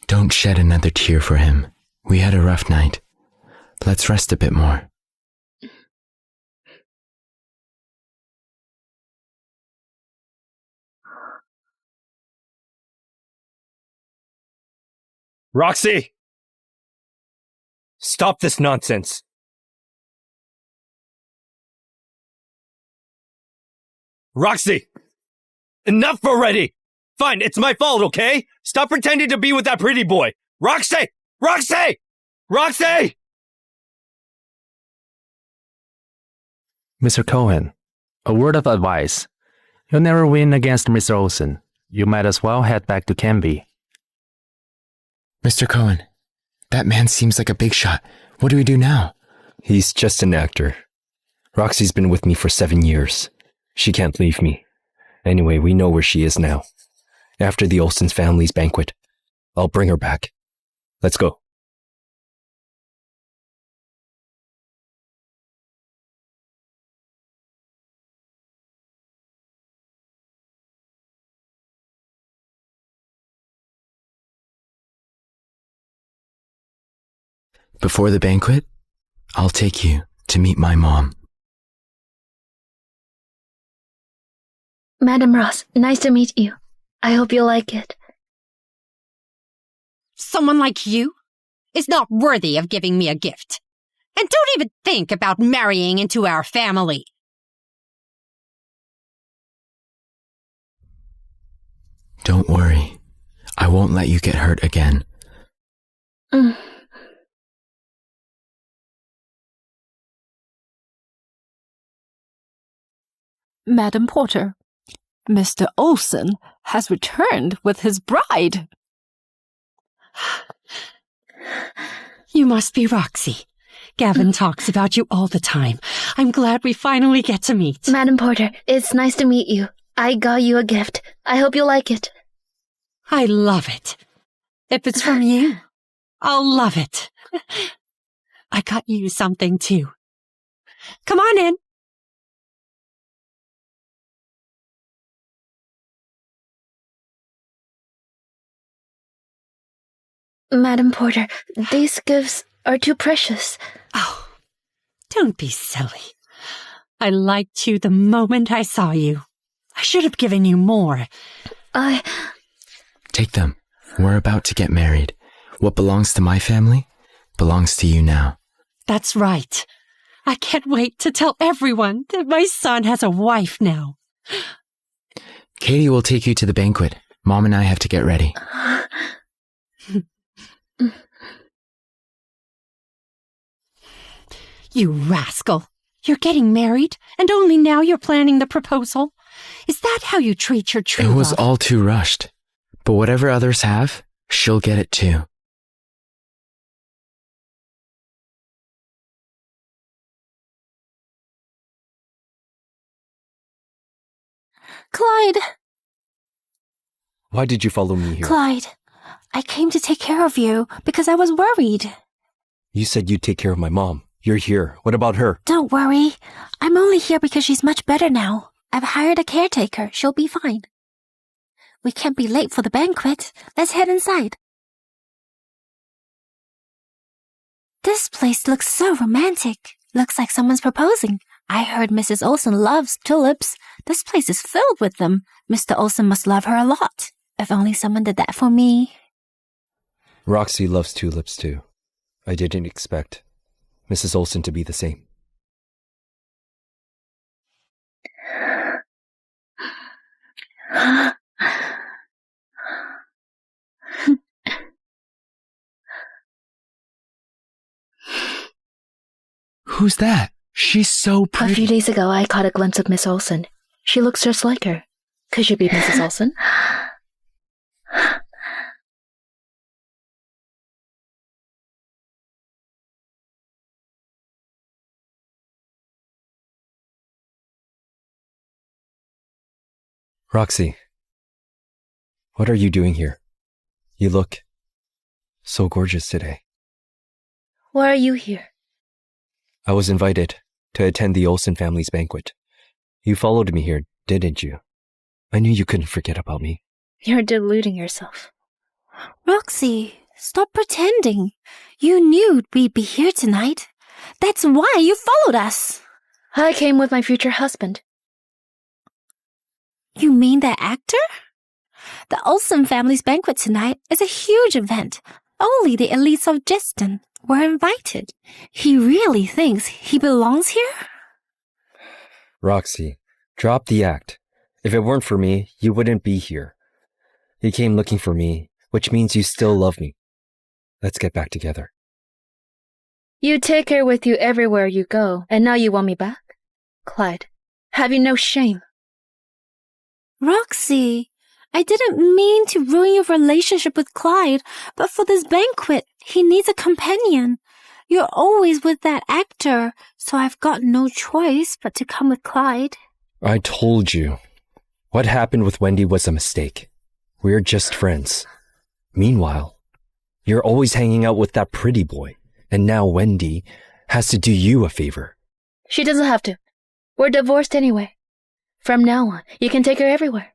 Don't shed another tear for him. We had a rough night. Let's rest a bit more. Roxy! Stop this nonsense. Roxy! Enough already! Fine, it's my fault, okay? Stop pretending to be with that pretty boy. Roxy! Roxy! Roxy! Mr. Cohen, a word of advice. You'll never win against Mr. Olsen. You might as well head back to Canby. Mr. Cohen, that man seems like a big shot. What do we do now? He's just an actor. Roxy's been with me for 7 years. She can't leave me. Anyway, we know where she is now. After the Olsen family's banquet, I'll bring her back. Let's go. Before the banquet, I'll take you to meet my mom. Madam Ross, nice to meet you. I hope you like it. Someone like you is not worthy of giving me a gift. And don't even think about marrying into our family. Don't worry. I won't let you get hurt again. Madam Porter, Mr. Olsen has returned with his bride. You must be Roxy. Gavin talks about you all the time. I'm glad we finally get to meet. Madam Porter, it's nice to meet you. I got you a gift. I hope you like it. I love it. If it's from you, I'll love it. I got you something too. Come on in. Madam Porter, these gifts are too precious. Oh, don't be silly. I liked you the moment I saw you. I should have given you more. Take them. We're about to get married. What belongs to my family belongs to you now. That's right. I can't wait to tell everyone that my son has a wife now. Katie will take you to the banquet. Mom and I have to get ready. You rascal. You're getting married, and only now you're planning the proposal? Is that how you treat your true love? It was all too rushed. But whatever others have, she'll get it too. Clyde! Why did you follow me here? Clyde, I came to take care of you because I was worried. You said you'd take care of my mom. You're here. What about her? Don't worry. I'm only here because she's much better now. I've hired a caretaker. She'll be fine. We can't be late for the banquet. Let's head inside. This place looks so romantic. Looks like someone's proposing. I heard Mrs. Olsen loves tulips. This place is filled with them. Mr. Olsen must love her a lot. If only someone did that for me. Roxy loves tulips too. I didn't expect Mrs. Olsen to be the same. Who's that? She's so pretty. A few days ago, I caught a glimpse of Miss Olsen. She looks just like her. Could she be Mrs. Olsen? Roxy, what are you doing here? You look so gorgeous today. Why are you here? I was invited to attend the Olsen family's banquet. You followed me here, didn't you? I knew you couldn't forget about me. You're deluding yourself. Roxy, stop pretending. You knew we'd be here tonight. That's why you followed us. I came with my future husband. You mean that actor? The Olsen family's banquet tonight is a huge event. Only the elites of Giston were invited. He really thinks he belongs here? Roxy, drop the act. If it weren't for me, you wouldn't be here. You came looking for me, which means you still love me. Let's get back together. You take her with you everywhere you go, and now you want me back? Clyde, have you no shame? Roxy, I didn't mean to ruin your relationship with Clyde, but for this banquet, he needs a companion. You're always with that actor, so I've got no choice but to come with Clyde. I told you. What happened with Wendy was a mistake. We're just friends. Meanwhile, you're always hanging out with that pretty boy, and now Wendy has to do you a favor. She doesn't have to. We're divorced anyway. From now on, you can take her everywhere.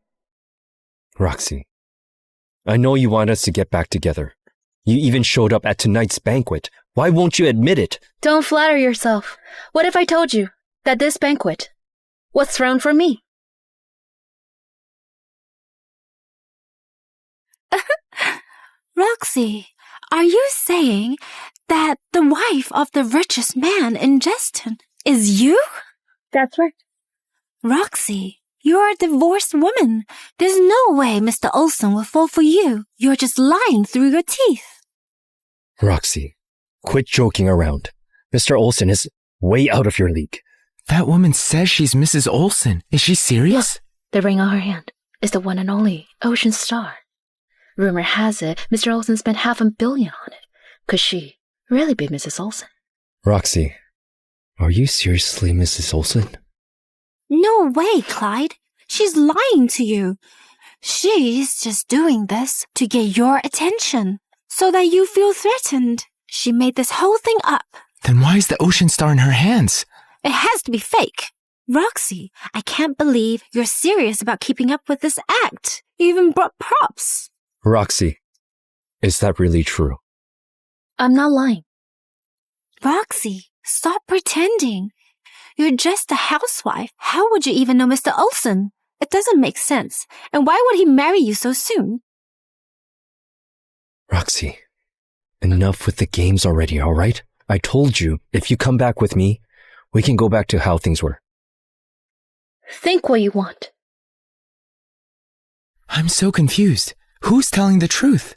Roxy, I know you want us to get back together. You even showed up at tonight's banquet. Why won't you admit it? Don't flatter yourself. What if I told you that this banquet was thrown for me? Roxy, are you saying that the wife of the richest man in Jeston is you? That's right. Roxy, you're a divorced woman. There's no way Mr. Olsen will fall for you. You're just lying through your teeth. Roxy, quit joking around. Mr. Olsen is way out of your league. That woman says she's Mrs. Olsen. Is she serious? Look, the ring on her hand is the one and only Ocean Star. Rumor has it Mr. Olsen spent $500 million on it. Could she really be Mrs. Olsen? Roxy, are you seriously Mrs. Olsen? No way, Clyde. She's lying to you. She's just doing this to get your attention, so that you feel threatened. She made this whole thing up. Then why is the ocean star in her hands? It has to be fake. Roxy, I can't believe you're serious about keeping up with this act. You even brought props. Roxy, is that really true? I'm not lying. Roxy, stop pretending. You're just a housewife. How would you even know Mr. Olsen? It doesn't make sense. And why would he marry you so soon? Roxy, enough with the games already, all right? I told you, if you come back with me, we can go back to how things were. Think what you want. I'm so confused. Who's telling the truth?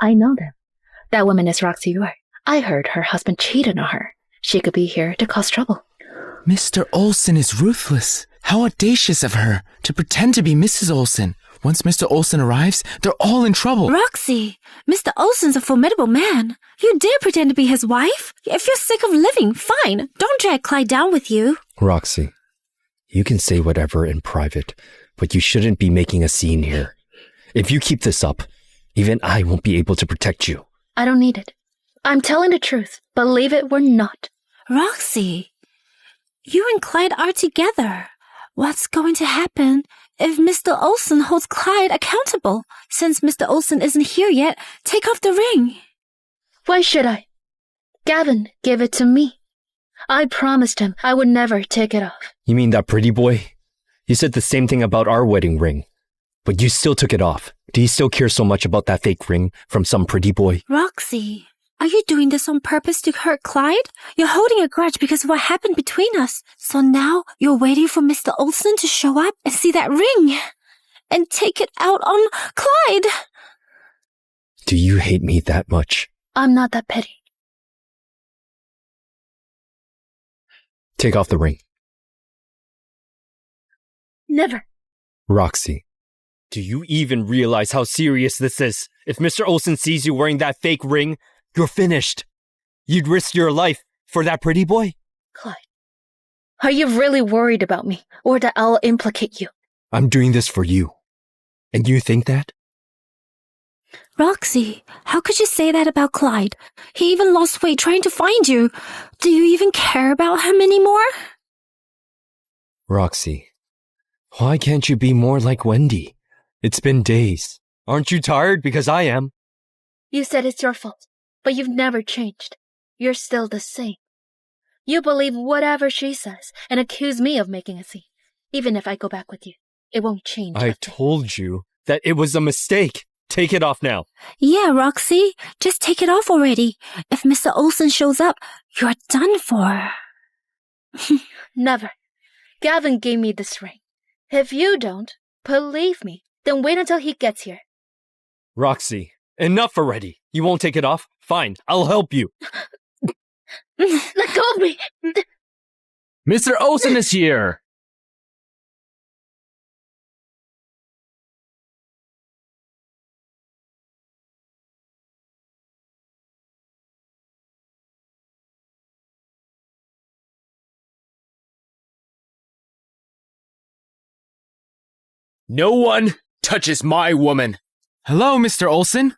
I know them. That woman is Roxy Yore. I heard her husband cheated on her. She could be here to cause trouble. Mr. Olsen is ruthless. How audacious of her to pretend to be Mrs. Olsen. Once Mr. Olsen arrives, they're all in trouble. Roxy, Mr. Olsen's a formidable man. You dare pretend to be his wife? If you're sick of living, fine. Don't drag Clyde down with you. Roxy, you can say whatever in private, but you shouldn't be making a scene here. If you keep this up, even I won't be able to protect you. I don't need it. I'm telling the truth. Believe it or not. Roxy, you and Clyde are together. What's going to happen if Mr. Olsen holds Clyde accountable? Since Mr. Olsen isn't here yet, take off the ring. Why should I? Gavin gave it to me. I promised him I would never take it off. You mean that pretty boy? You said the same thing about our wedding ring, but you still took it off. Do you still care so much about that fake ring from some pretty boy? Roxy, are you doing this on purpose to hurt Clyde? You're holding a grudge because of what happened between us. So now you're waiting for Mr. Olsen to show up and see that ring and take it out on Clyde. Do you hate me that much? I'm not that petty. Take off the ring. Never. Roxy. Do you even realize how serious this is? If Mr. Olsen sees you wearing that fake ring, you're finished. You'd risk your life for that pretty boy? Clyde, are you really worried about me or that I'll implicate you? I'm doing this for you. And you think that? Roxy, how could you say that about Clyde? He even lost weight trying to find you. Do you even care about him anymore? Roxy, why can't you be more like Wendy? It's been days. Aren't you tired? Because I am. You said it's your fault, but you've never changed. You're still the same. You believe whatever she says and accuse me of making a scene. Even if I go back with you, it won't change. I told you that it was a mistake. Take it off now. Yeah, Roxy, just take it off already. If Mr. Olsen shows up, you're done for. Never. Gavin gave me this ring. If you don't believe me, then wait until he gets here. Roxy, enough already. You won't take it off? Fine, I'll help you. Let go of me! Mr. Olsen is here! No one touches my woman. Hello, Mr. Olsen.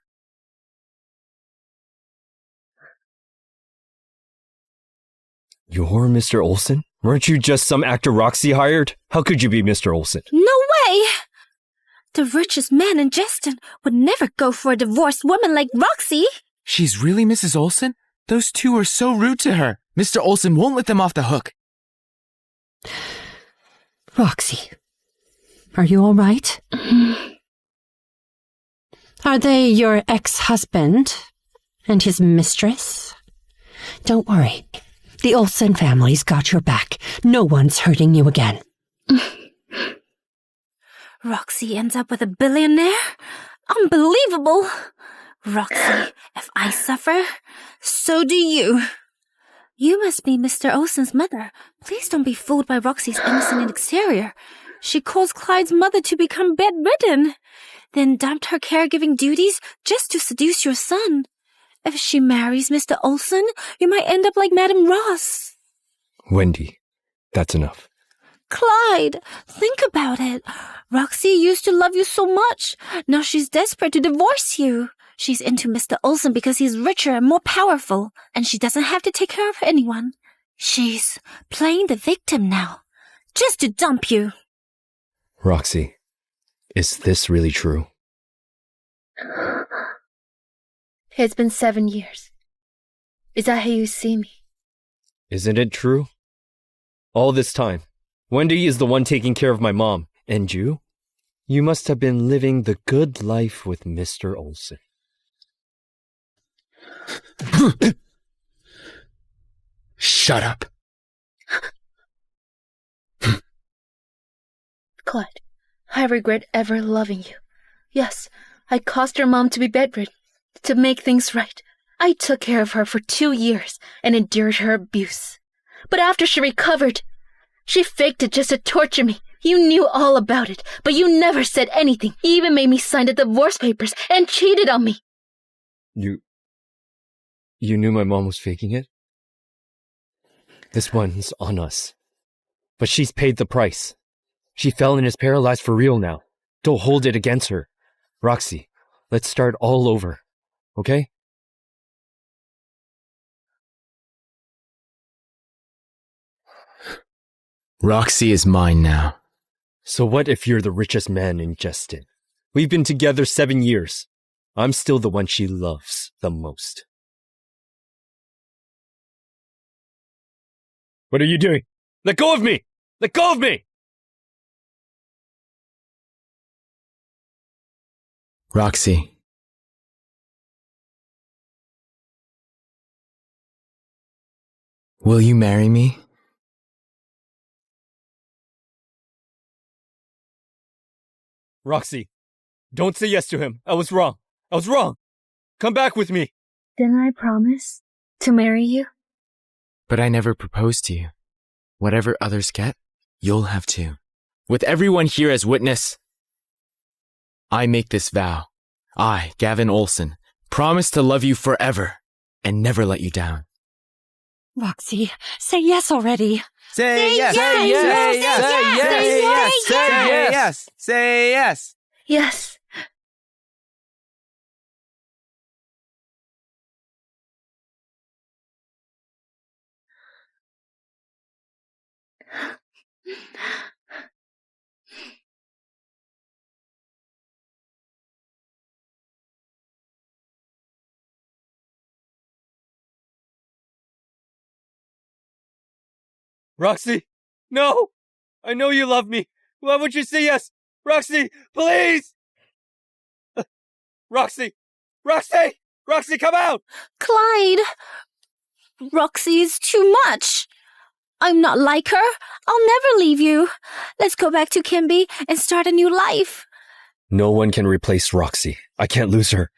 You're Mr. Olsen? Weren't you just some actor Roxy hired? How could you be Mr. Olsen? No way! The richest man in Jeston would never go for a divorced woman like Roxy. She's really Mrs. Olsen? Those two are so rude to her. Mr. Olsen won't let them off the hook. Roxy, are you all right? Are they your ex-husband and his mistress? Don't worry. The Olsen family's got your back. No one's hurting you again. Roxy ends up with a billionaire? Unbelievable! Roxy, if I suffer, so do you. You must be Mr. Olsen's mother. Please don't be fooled by Roxy's innocent exterior. She caused Clyde's mother to become bedridden, then dumped her caregiving duties just to seduce your son. If she marries Mr. Olsen, you might end up like Madame Ross. Wendy, that's enough. Clyde, think about it. Roxy used to love you so much. Now she's desperate to divorce you. She's into Mr. Olsen because he's richer and more powerful, and she doesn't have to take care of anyone. She's playing the victim now, just to dump you. Roxy, is this really true? It's been 7 years. Is that how you see me? Isn't it true? All this time, Wendy is the one taking care of my mom. And you? You must have been living the good life with Mr. Olsen. Shut up. Clyde, I regret ever loving you. Yes, I caused your mom to be bedridden. To make things right, I took care of her for 2 years and endured her abuse. But after she recovered, she faked it just to torture me. You knew all about it, but you never said anything. You even made me sign the divorce papers and cheated on me. You knew my mom was faking it? This one's on us. But she's paid the price. She fell and is paralyzed for real now. Don't hold it against her. Roxy, let's start all over. Okay? Roxy is mine now. So what if you're the richest man in Jeston? We've been together 7 years. I'm still the one she loves the most. What are you doing? Let go of me! Let go of me! Roxy. Will you marry me? Roxy, don't say yes to him. I was wrong. I was wrong. Come back with me. Then I promise to marry you. But I never proposed to you. Whatever others get, you'll have too. With everyone here as witness, I make this vow. I, Gavin Olsen, promise to love you forever and never let you down. Roxy, say yes already. Say yes! Say yes! Say yes! Say yes! Say yes! Say yes! Yes. Roxy, no! I know you love me. Why would you say yes? Roxy, please! Roxy! Roxy! Roxy, come out! Clyde! Roxy is too much. I'm not like her. I'll never leave you. Let's go back to Kimby and start a new life. No one can replace Roxy. I can't lose her.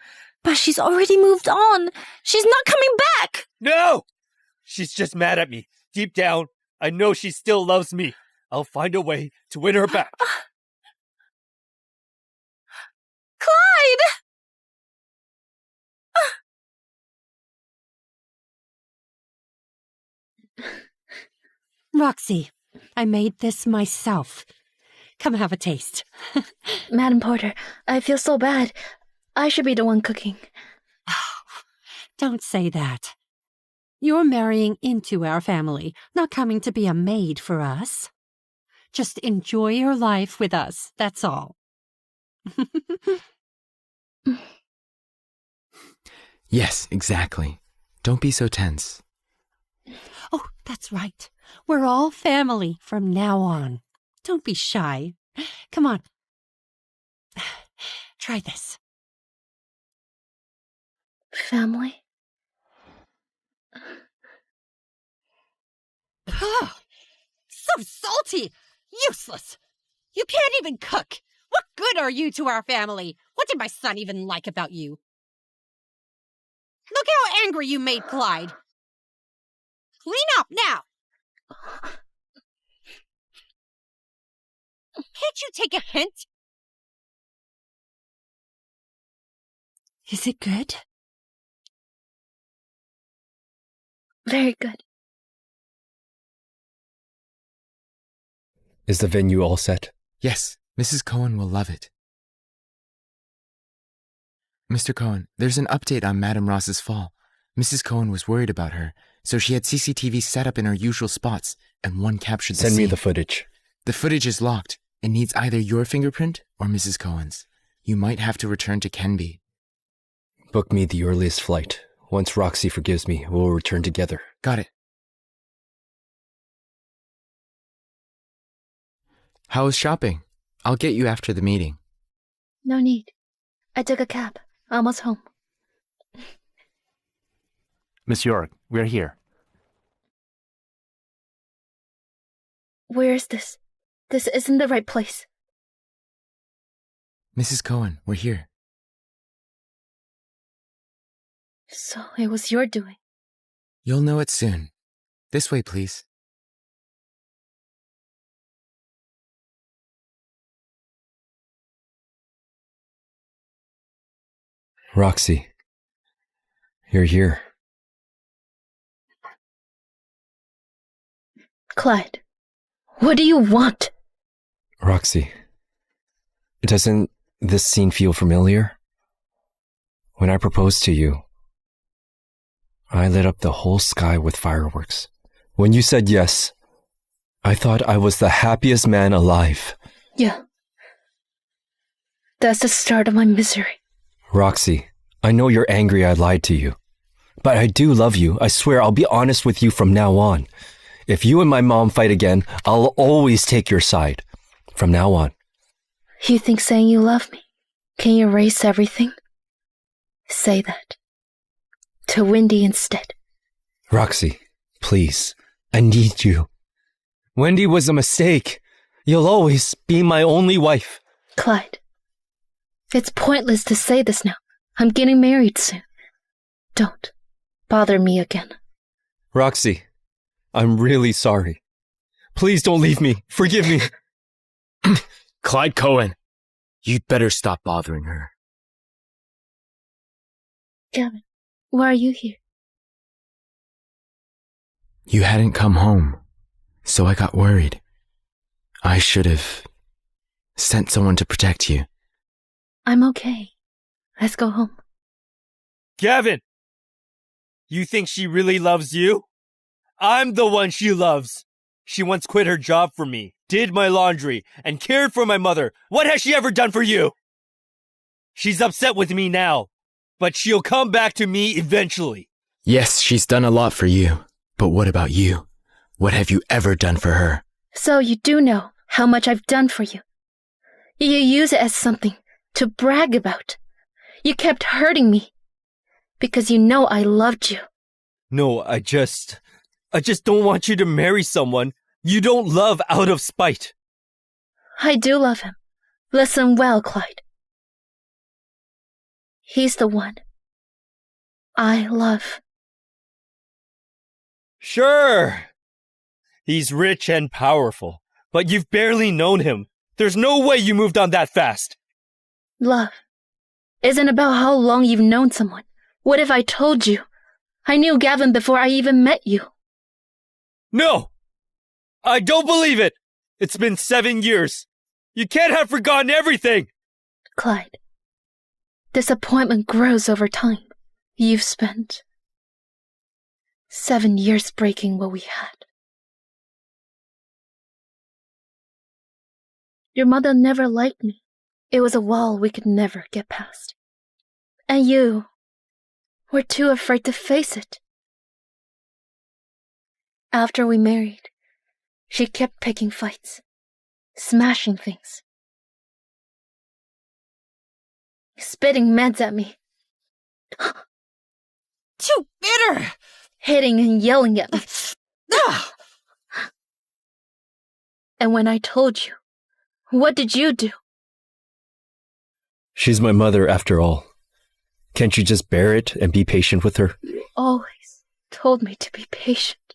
But she's already moved on. She's not coming back. No! She's just mad at me. Deep down, I know she still loves me. I'll find a way to win her back. Clyde! Roxy, I made this myself. Come have a taste. Madam Porter, I feel so bad. I should be the one cooking. Don't say that. You're marrying into our family, not coming to be a maid for us. Just enjoy your life with us, that's all. Yes, exactly. Don't be so tense. Oh, that's right. We're all family from now on. Don't be shy. Come on. Try this. Family? So salty! Useless! You can't even cook! What good are you to our family? What did my son even like about you? Look how angry you made Clyde! Clean up now! Can't you take a hint? Is it good? Very good. Is the venue all set? Yes, Mrs. Cohen will love it. Mr. Cohen, there's an update on Madame Ross's fall. Mrs. Cohen was worried about her, so she had CCTV set up in her usual spots, and one captured the Send me scene. the footage. The footage is locked. It needs either your fingerprint or Mrs. Cohen's. You might have to return to Kenby. Book me the earliest flight. Once Roxy forgives me, we'll return together. Got it. How was shopping? I'll get you after the meeting. No need. I took a cab. Almost home. Miss York, we're here. Where is this? This isn't the right place. Mrs. Cohen, we're here. So it was your doing. You'll know it soon. This way, please. Roxy, you're here. Clyde, what do you want? Roxy, doesn't this scene feel familiar? When I proposed to you, I lit up the whole sky with fireworks. When you said yes, I thought I was the happiest man alive. Yeah. That's the start of my misery. Roxy, I know you're angry I lied to you. But I do love you. I swear I'll be honest with you from now on. If you and my mom fight again, I'll always take your side. From now on. You think saying you love me can erase everything? Say that. To Wendy instead. Roxy, please. I need you. Wendy was a mistake. You'll always be my only wife. Clyde, it's pointless to say this now. I'm getting married soon. Don't bother me again. Roxy, I'm really sorry. Please don't leave me. Forgive me. Clyde Cohen, you'd better stop bothering her. Gavin, why are you here? You hadn't come home, so I got worried. I should have sent someone to protect you. I'm okay. Let's go home. Gavin! You think she really loves you? I'm the one she loves. She once quit her job for me, did my laundry, and cared for my mother. What has she ever done for you? She's upset with me now, but she'll come back to me eventually. Yes, she's done a lot for you. But what about you? What have you ever done for her? So you do know how much I've done for you. You use it as something to brag about. You kept hurting me because you know I loved you. No, I just don't want you to marry someone you don't love out of spite. I do love him. Listen well, Clyde. He's the one I love. Sure. He's rich and powerful, but you've barely known him. There's no way you moved on that fast. Love isn't about how long you've known someone. What if I told you I knew Gavin before I even met you? No! I don't believe it! It's been 7 years. You can't have forgotten everything! Clyde, disappointment grows over time. You've spent 7 years breaking what we had. Your mother never liked me. It was a wall we could never get past. And you were too afraid to face it. After we married, she kept picking fights, smashing things, spitting meds at me. Too bitter! Hitting and yelling at me. And when I told you, what did you do? She's my mother after all. Can't you just bear it and be patient with her? You always told me to be patient.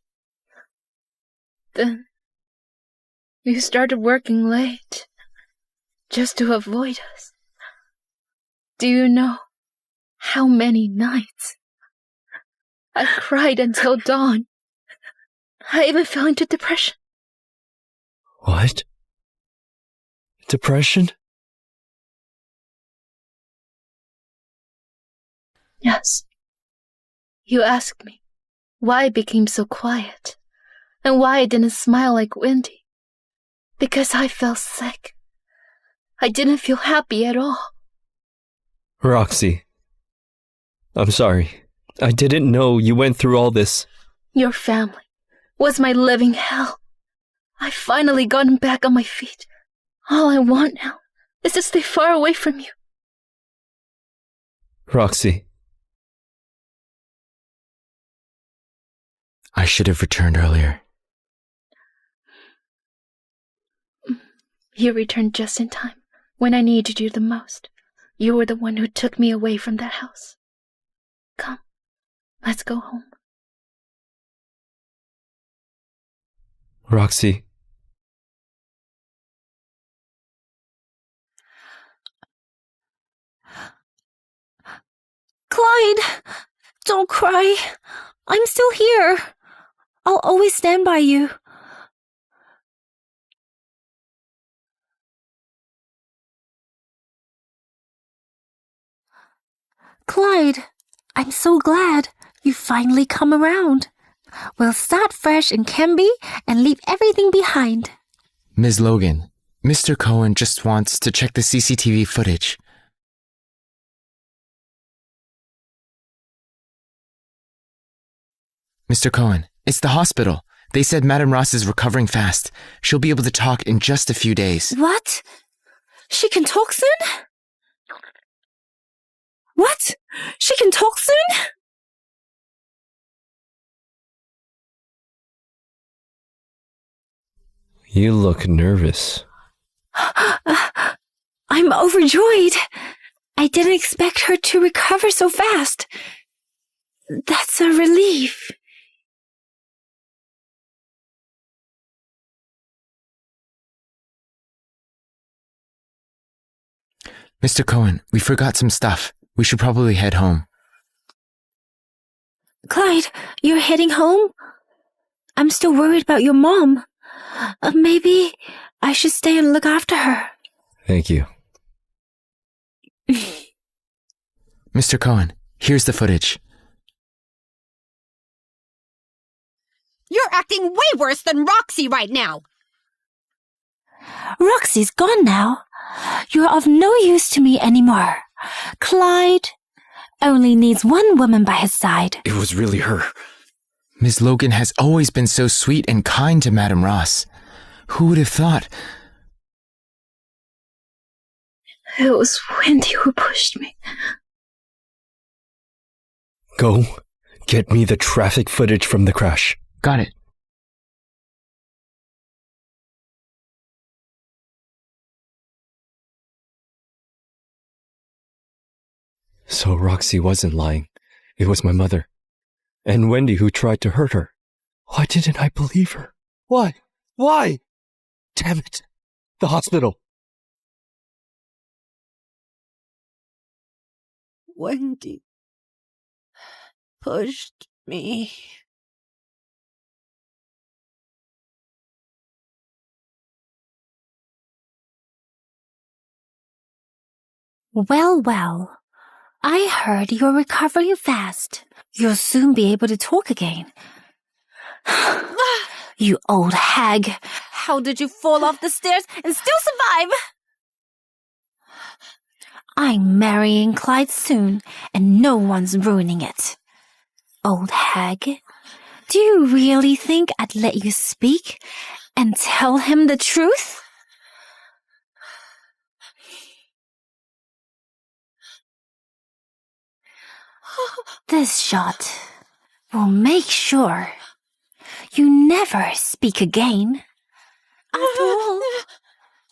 Then you started working late just to avoid us. Do you know how many nights I cried until dawn? I even fell into depression. What? Depression? Yes. You asked me why I became so quiet and why I didn't smile like Wendy. Because I felt sick. I didn't feel happy at all. Roxy, I'm sorry. I didn't know you went through all this. Your family was my living hell. I've finally gotten back on my feet. All I want now is to stay far away from you. Roxy. I should have returned earlier. You returned just in time, when I needed you the most. You were the one who took me away from that house. Come, let's go home. Roxy. Clyde, don't cry. I'm still here. I'll always stand by you. Clyde, I'm so glad you finally come around. We'll start fresh in Canby and leave everything behind. Ms. Logan, Mr. Cohen just wants to check the CCTV footage. Mr. Cohen, it's the hospital. They said Madame Ross is recovering fast. She'll be able to talk in just a few days. What? She can talk soon? What? She can talk soon? You look nervous. I'm overjoyed. I didn't expect her to recover so fast. That's a relief. Mr. Cohen, we forgot some stuff. We should probably head home. Clyde, you're heading home? I'm still worried about your mom. Maybe I should stay and look after her. Thank you. Mr. Cohen, here's the footage. You're acting way worse than Roxy right now. Roxy's gone now. You're of no use to me anymore. Clyde only needs one woman by his side. It was really her. Ms. Logan has always been so sweet and kind to Madame Ross. Who would have thought? It was Wendy who pushed me. Go, get me the traffic footage from the crash. Got it. So Roxy wasn't lying. It was my mother. And Wendy who tried to hurt her. Why didn't I believe her? Why? Why? Damn it. The hospital. Wendy pushed me. Well, well. I heard you're recovering fast. You'll soon be able to talk again. You old hag. How did you fall off the stairs and still survive? I'm marrying Clyde soon, and no one's ruining it. Old hag, do you really think I'd let you speak and tell him the truth? This shot will make sure you never speak again. After all,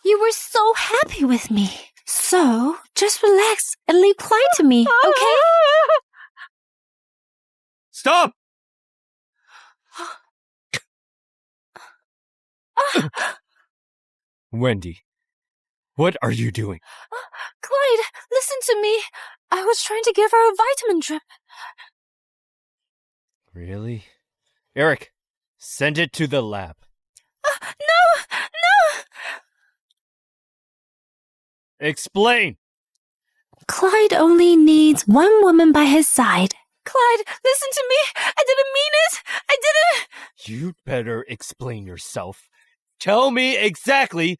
you were so happy with me. So, just relax and leave Clyde to me, okay? Stop! Wendy, what are you doing? Clyde, listen to me. I was trying to give her a vitamin drip. Really? Eric, send it to the lab. No! Explain! Clyde only needs one woman by his side. Clyde, listen to me. I didn't mean it. I didn't. You'd better explain yourself. Tell me exactly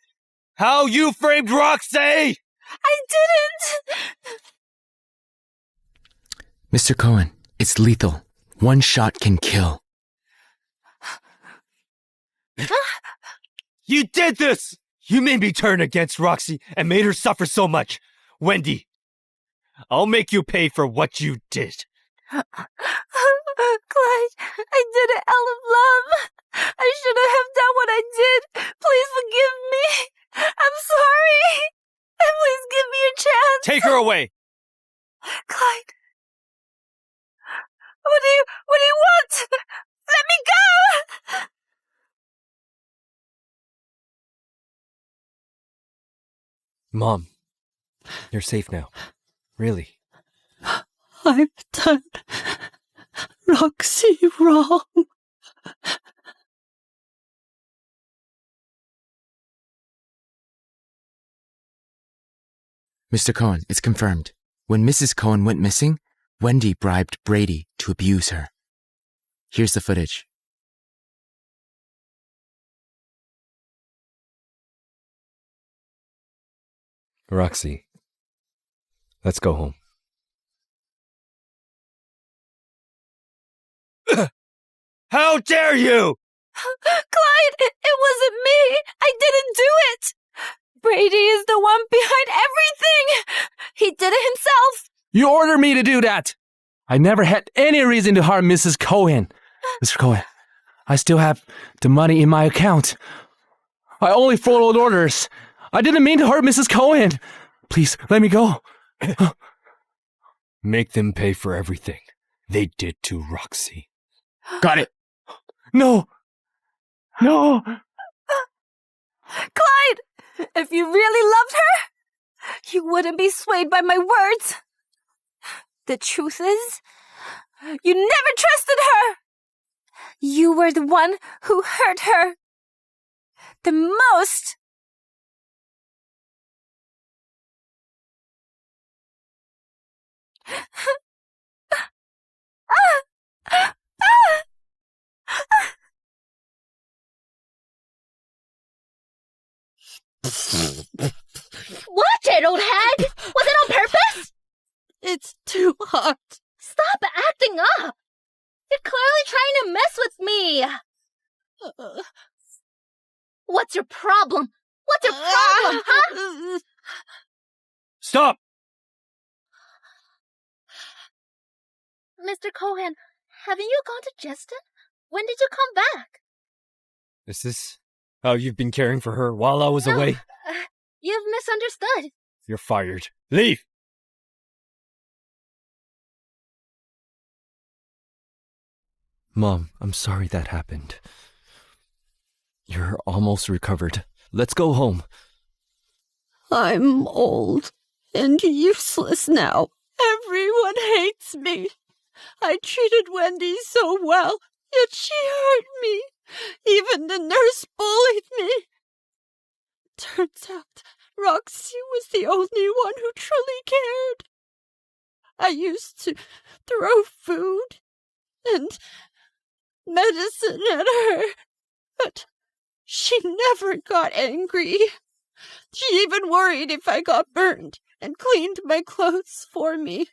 how you framed Roxy! I didn't. Mr. Cohen, it's lethal. One shot can kill. You did this! You made me turn against Roxy and made her suffer so much. Wendy, I'll make you pay for what you did. Clyde, I did it out of love. I shouldn't have done what I did. Please forgive me. I'm sorry. Please give me a chance. Take her away! Clyde, what do you want? Let me go! Mom, you're safe now. Really. I've done Roxy wrong. Mr. Cohen, it's confirmed. When Mrs. Cohen went missing, Wendy bribed Brady to abuse her. Here's the footage. Roxy, let's go home. How dare you! Clyde, it wasn't me. I didn't do it. Brady is the one behind everything. He did it himself. You ordered me to do that! I never had any reason to harm Mrs. Cohen. Mr. Cohen, I still have the money in my account. I only followed orders. I didn't mean to hurt Mrs. Cohen. Please, let me go. Make them pay for everything they did to Roxy. Got it. No. No. Clyde, if you really loved her, you wouldn't be swayed by my words. The truth is, you never trusted her. You were the one who hurt her the most. Watch it, old hag! Was it on purpose? It's too hot. Stop acting up! You're clearly trying to mess with me! What's your problem? What's your problem, huh? Stop! Mr. Cohen, haven't you gone to Justin? When did you come back? Is this how you've been caring for her while I was No, away? You've misunderstood. You're fired. Leave! Mom, I'm sorry that happened. You're almost recovered. Let's go home. I'm old and useless now. Everyone hates me. I treated Wendy so well, yet she hurt me. Even the nurse bullied me. Turns out Roxy was the only one who truly cared. I used to throw food and medicine at her, but she never got angry. She even worried if I got burned and cleaned my clothes for me.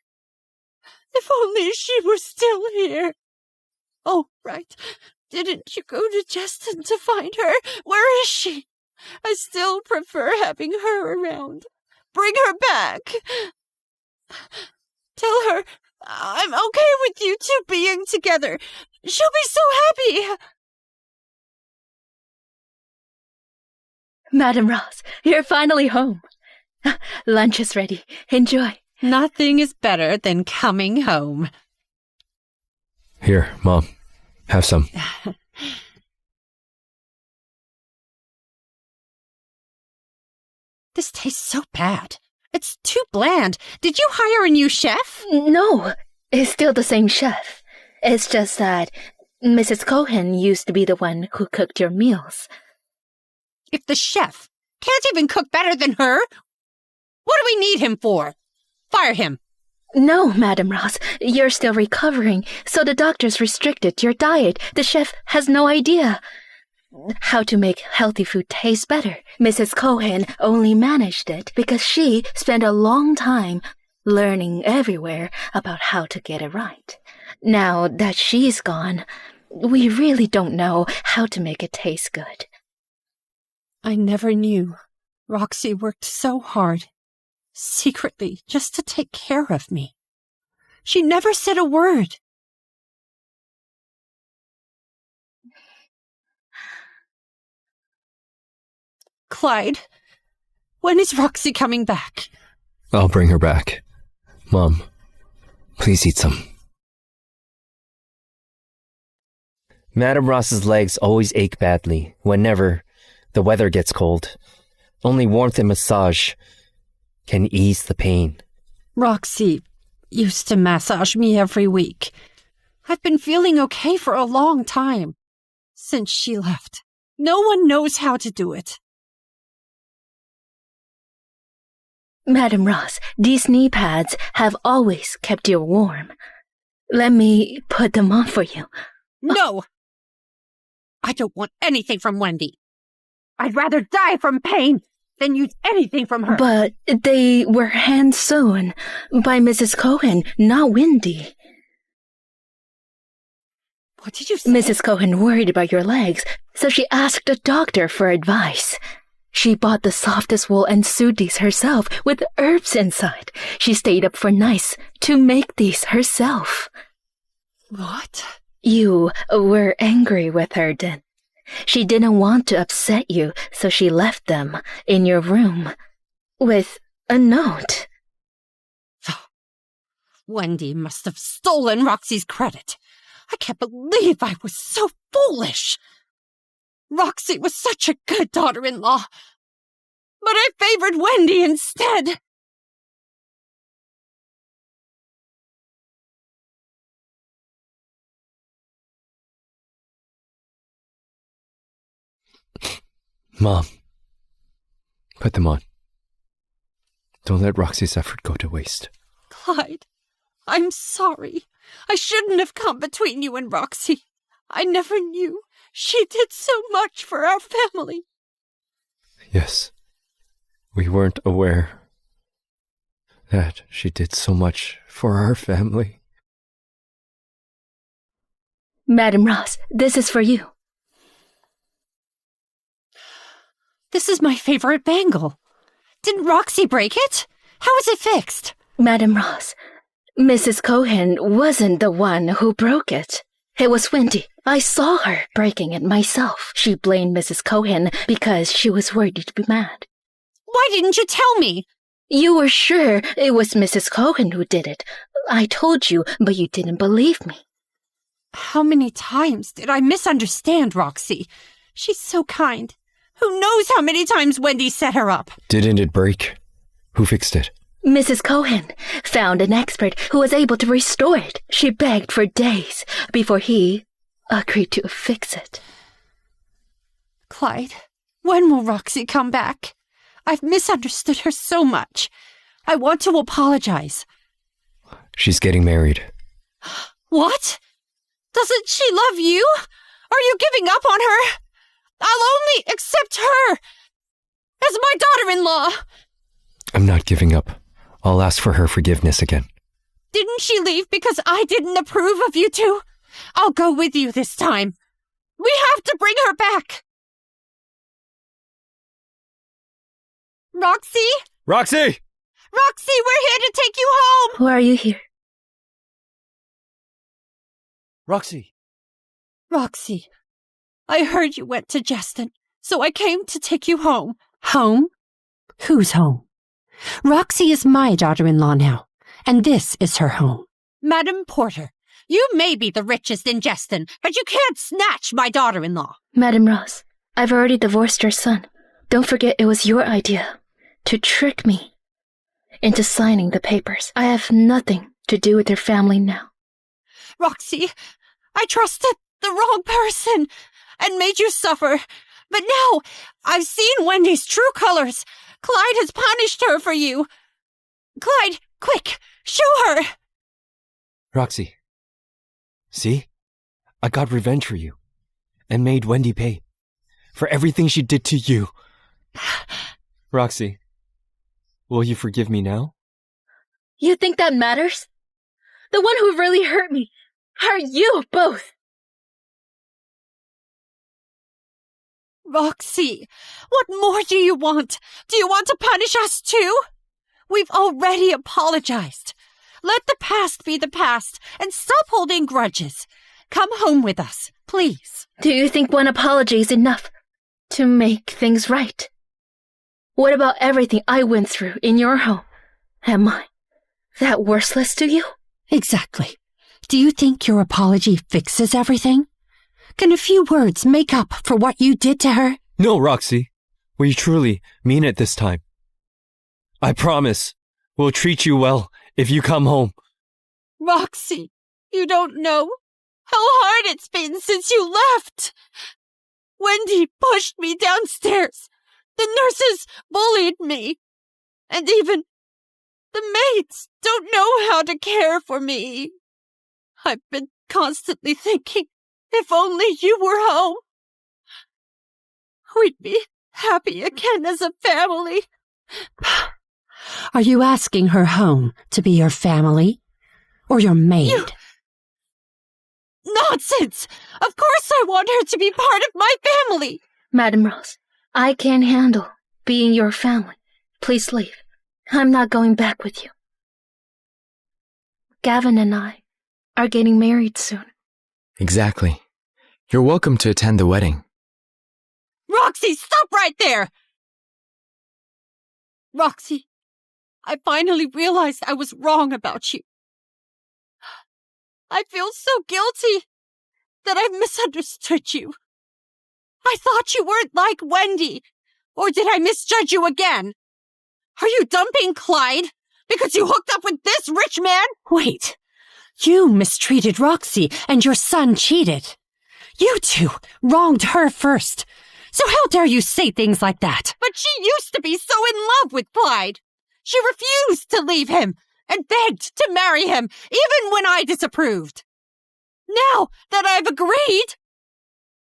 If only she were still here. Oh, right. Didn't you go to Justin to find her? Where is she? I still prefer having her around. Bring her back. Tell her I'm okay with you two being together. She'll be so happy. Madam Ross, you're finally home. Lunch is ready. Enjoy. Nothing is better than coming home. Here, Mom. Have some. This tastes so bad. It's too bland. Did you hire a new chef? No, it's still the same chef. It's just that Mrs. Cohen used to be the one who cooked your meals. If the chef can't even cook better than her, what do we need him for? Fire him. No, Madam Ross, you're still recovering, so the doctors restricted your diet. The chef has no idea how to make healthy food taste better. Mrs. Cohen only managed it because she spent a long time learning everywhere about how to get it right. Now that she's gone, we really don't know how to make it taste good. I never knew. Roxy worked so hard, secretly, just to take care of me. She never said a word. Clyde, when is Roxy coming back? I'll bring her back. Mom, please eat some. Madam Ross's legs always ache badly whenever the weather gets cold. Only warmth and massage can ease the pain. Roxy used to massage me every week. I've been feeling okay for a long time. Since she left, no one knows how to do it. Madam Ross, these knee pads have always kept you warm. Let me put them on for you. No! I don't want anything from Wendy. I'd rather die from pain than use anything from her. But they were hand-sewn by Mrs. Cohen, not Wendy. What did you say? Mrs. Cohen worried about your legs, so she asked a doctor for advice. She bought the softest wool and sewed these herself with herbs inside. She stayed up for nights to make these herself. What? You were angry with her then. She didn't want to upset you, so she left them in your room with a note. Wendy must have stolen Roxy's credit. I can't believe I was so foolish. Roxy was such a good daughter-in-law, but I favored Wendy instead. Mom, put them on. Don't let Roxy's effort go to waste. Clyde, I'm sorry. I shouldn't have come between you and Roxy. I never knew. She did so much for our family. Yes, we weren't aware that she did so much for our family. Madam Ross, this is for you. This is my favorite bangle. Didn't Roxy break it? How is it fixed? Madam Ross, Mrs. Cohen wasn't the one who broke it. It was Wendy. I saw her breaking it myself. She blamed Mrs. Cohen because she was worried you'd be mad. Why didn't you tell me? You were sure it was Mrs. Cohen who did it. I told you, but you didn't believe me. How many times did I misunderstand Roxy? She's so kind. Who knows how many times Wendy set her up? Didn't it break? Who fixed it? Mrs. Cohen found an expert who was able to restore it. She begged for days before he agreed to fix it. Clyde, when will Roxy come back? I've misunderstood her so much. I want to apologize. She's getting married. What? Doesn't she love you? Are you giving up on her? I'll only accept her as my daughter-in-law. I'm not giving up. I'll ask for her forgiveness again. Didn't she leave because I didn't approve of you two? I'll go with you this time. We have to bring her back. Roxy? Roxy! Roxy, we're here to take you home. Why are you here? Roxy. Roxy, I heard you went to Jeston, so I came to take you home. Home? Whose home? Roxy is my daughter-in-law now, and this is her home. Madam Porter, you may be the richest in Jeston, but you can't snatch my daughter-in-law. Madam Ross, I've already divorced your son. Don't forget it was your idea to trick me into signing the papers. I have nothing to do with your family now. Roxy, I trusted the wrong person and made you suffer. But now I've seen Wendy's true colors. Clyde has punished her for you. Clyde, quick, show her. Roxy. See? I got revenge for you. And made Wendy pay. For everything she did to you. Roxy, will you forgive me now? You think that matters? The one who really hurt me are you both. Roxy, what more do you want? Do you want to punish us too? We've already apologized. Let the past be the past and stop holding grudges. Come home with us, please. Do you think one apology is enough to make things right? What about everything I went through in your home? Am I that worthless to you? Exactly. Do you think your apology fixes everything? Can a few words make up for what you did to her? No, Roxy. We truly mean it this time. I promise we'll treat you well if you come home. Roxy, you don't know how hard it's been since you left. Wendy pushed me downstairs. The nurses bullied me. And even the maids don't know how to care for me. I've been constantly thinking, if only you were home, we'd be happy again as a family. Are you asking her home to be your family? Or your maid? Nonsense! Of course I want her to be part of my family! Madam Ross, I can't handle being your family. Please leave. I'm not going back with you. Gavin and I are getting married soon. Exactly. You're welcome to attend the wedding. Roxy, stop right there! Roxy, I finally realized I was wrong about you. I feel so guilty that I misunderstood you. I thought you weren't like Wendy. Or did I misjudge you again? Are you dumping Clyde because you hooked up with this rich man? Wait, you mistreated Roxy and your son cheated. You two wronged her first. So how dare you say things like that? But she used to be so in love with Clyde. She refused to leave him and begged to marry him, even when I disapproved. Now that I've agreed,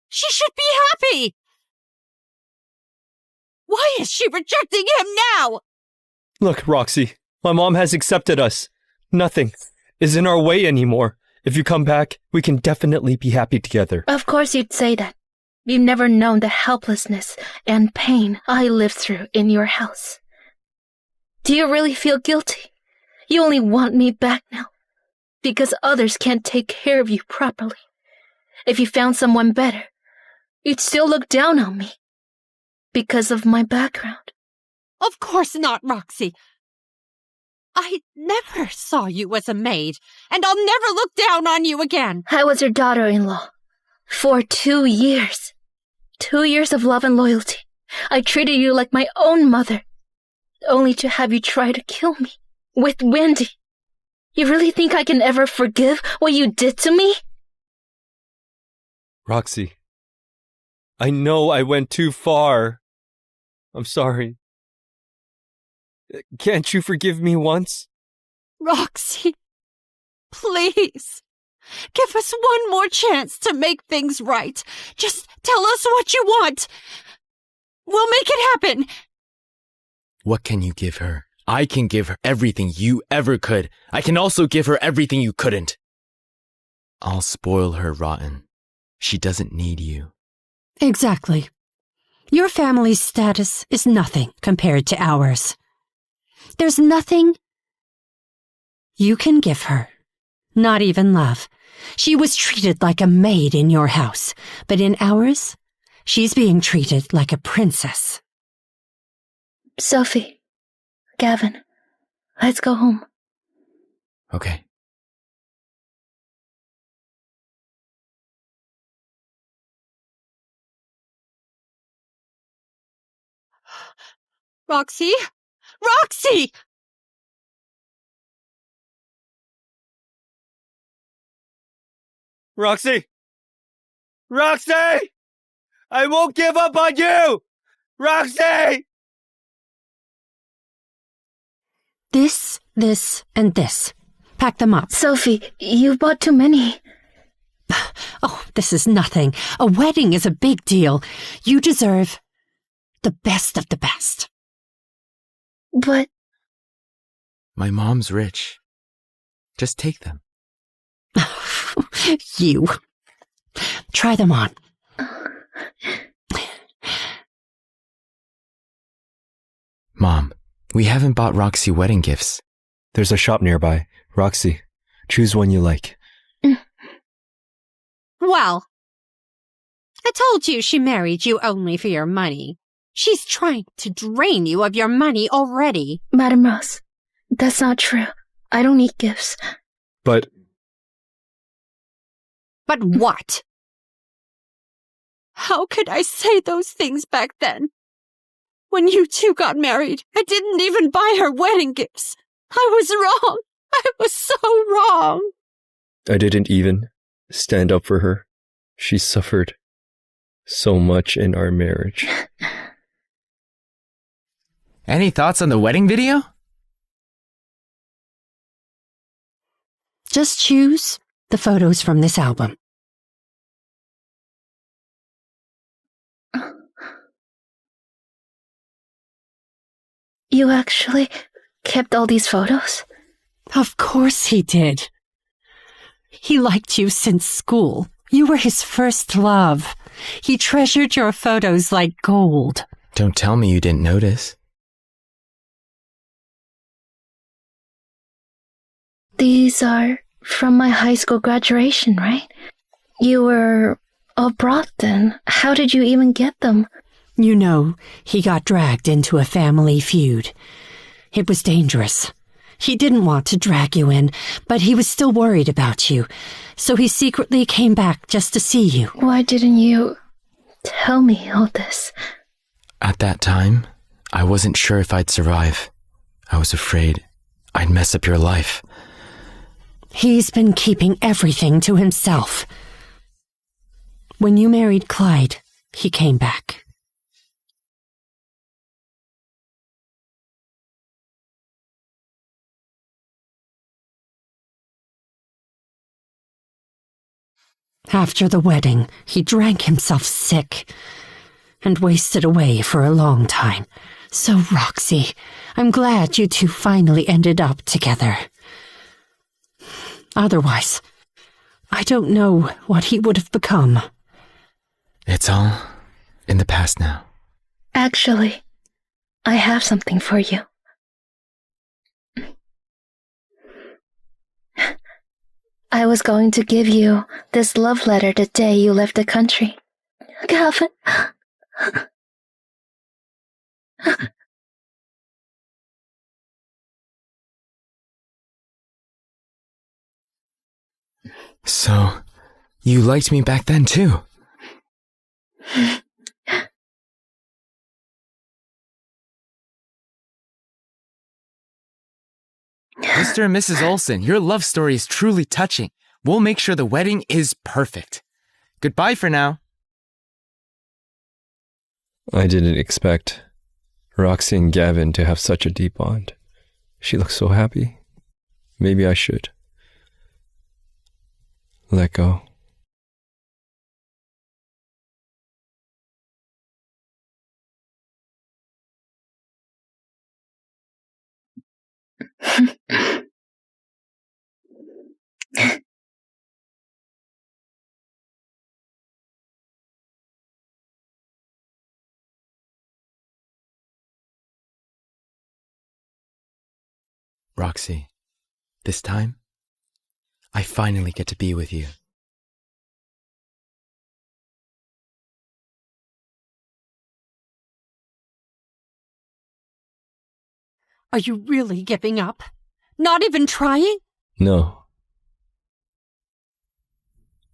she should be happy. Why is she rejecting him now? Look, Roxy, my mom has accepted us. Nothing is in our way anymore. If you come back, we can definitely be happy together. Of course you'd say that. You've never known the helplessness and pain I lived through in your house. Do you really feel guilty? You only want me back now because others can't take care of you properly. If you found someone better, you'd still look down on me because of my background. Of course not, Roxy. I never saw you as a maid, and I'll never look down on you again. I was your daughter-in-law for 2 years. 2 years of love and loyalty. I treated you like my own mother, only to have you try to kill me with Wendy. You really think I can ever forgive what you did to me? Roxy, I know I went too far. I'm sorry. Can't you forgive me once? Roxy, please. Give us one more chance to make things right. Just tell us what you want. We'll make it happen. What can you give her? I can give her everything you ever could. I can also give her everything you couldn't. I'll spoil her rotten. She doesn't need you. Exactly. Your family's status is nothing compared to ours. There's nothing you can give her. Not even love. She was treated like a maid in your house, but in ours, she's being treated like a princess. Sophie, Gavin, let's go home. Okay. Roxy? Roxy! Roxy! Roxy! I won't give up on you! Roxy! This, and this. Pack them up. Sophie, you bought too many. Oh, this is nothing. A wedding is a big deal. You deserve the best of the best. But... My mom's rich. Just take them. You. Try them on. Mom, we haven't bought Roxy wedding gifts. There's a shop nearby. Roxy, choose one you like. Well, I told you she married you only for your money. She's trying to drain you of your money already. Madam Ross, that's not true. I don't need gifts. But what? How could I say those things back then? When you two got married, I didn't even buy her wedding gifts. I was wrong. I was so wrong. I didn't even stand up for her. She suffered so much in our marriage. Any thoughts on the wedding video? Just choose the photos from this album. You actually kept all these photos? Of course he did. He liked you since school. You were his first love. He treasured your photos like gold. Don't tell me you didn't notice. These are from my high school graduation, right? You were abroad then. How did you even get them? You know, he got dragged into a family feud. It was dangerous. He didn't want to drag you in, but he was still worried about you. So he secretly came back just to see you. Why didn't you tell me all this? At that time, I wasn't sure if I'd survive. I was afraid I'd mess up your life. He's been keeping everything to himself. When you married Clyde, he came back. After the wedding, he drank himself sick and wasted away for a long time. So, Roxy, I'm glad you two finally ended up together. Otherwise, I don't know what he would have become. It's all in the past now. Actually, I have something for you. I was going to give you this love letter the day you left the country. Gavin. So, you liked me back then too? Mr. and Mrs. Olsen, your love story is truly touching. We'll make sure the wedding is perfect. Goodbye for now. I didn't expect Roxy and Gavin to have such a deep bond. She looks so happy. Maybe I should let go. Roxy, this time, I finally get to be with you. Are you really giving up? Not even trying? No.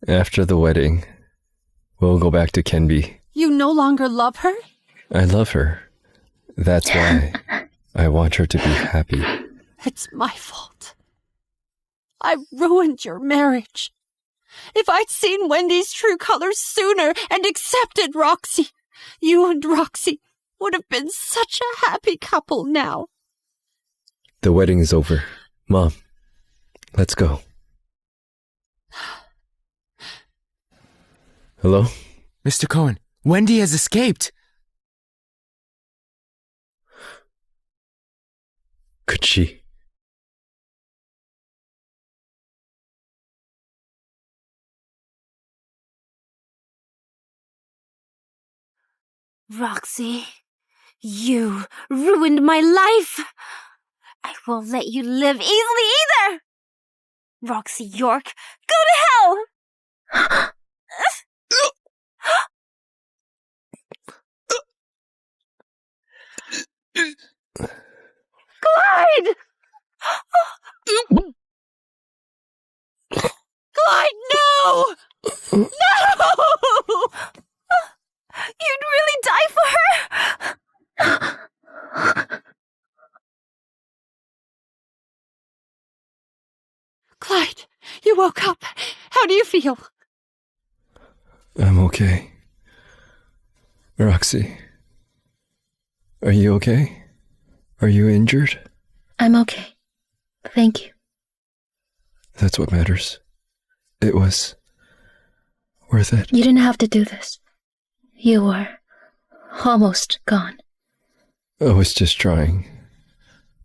After the wedding, we'll go back to Kenby. You no longer love her? I love her. That's why I want her to be happy. It's my fault. I ruined your marriage. If I'd seen Wendy's true colors sooner and accepted Roxy, you and Roxy would have been such a happy couple now. The wedding is over. Mom, let's go. Hello? Mr. Cohen, Wendy has escaped. Could she? Roxy, you ruined my life. I won't let you live easily either. Roxy York, go to hell. Clyde! Clyde, no! No! You'd really die for her? Clyde, you woke up. How do you feel? I'm okay. Roxy, are you okay? Are you injured? I'm okay. Thank you. That's what matters. It was worth it. You didn't have to do this. You were almost gone. I was just trying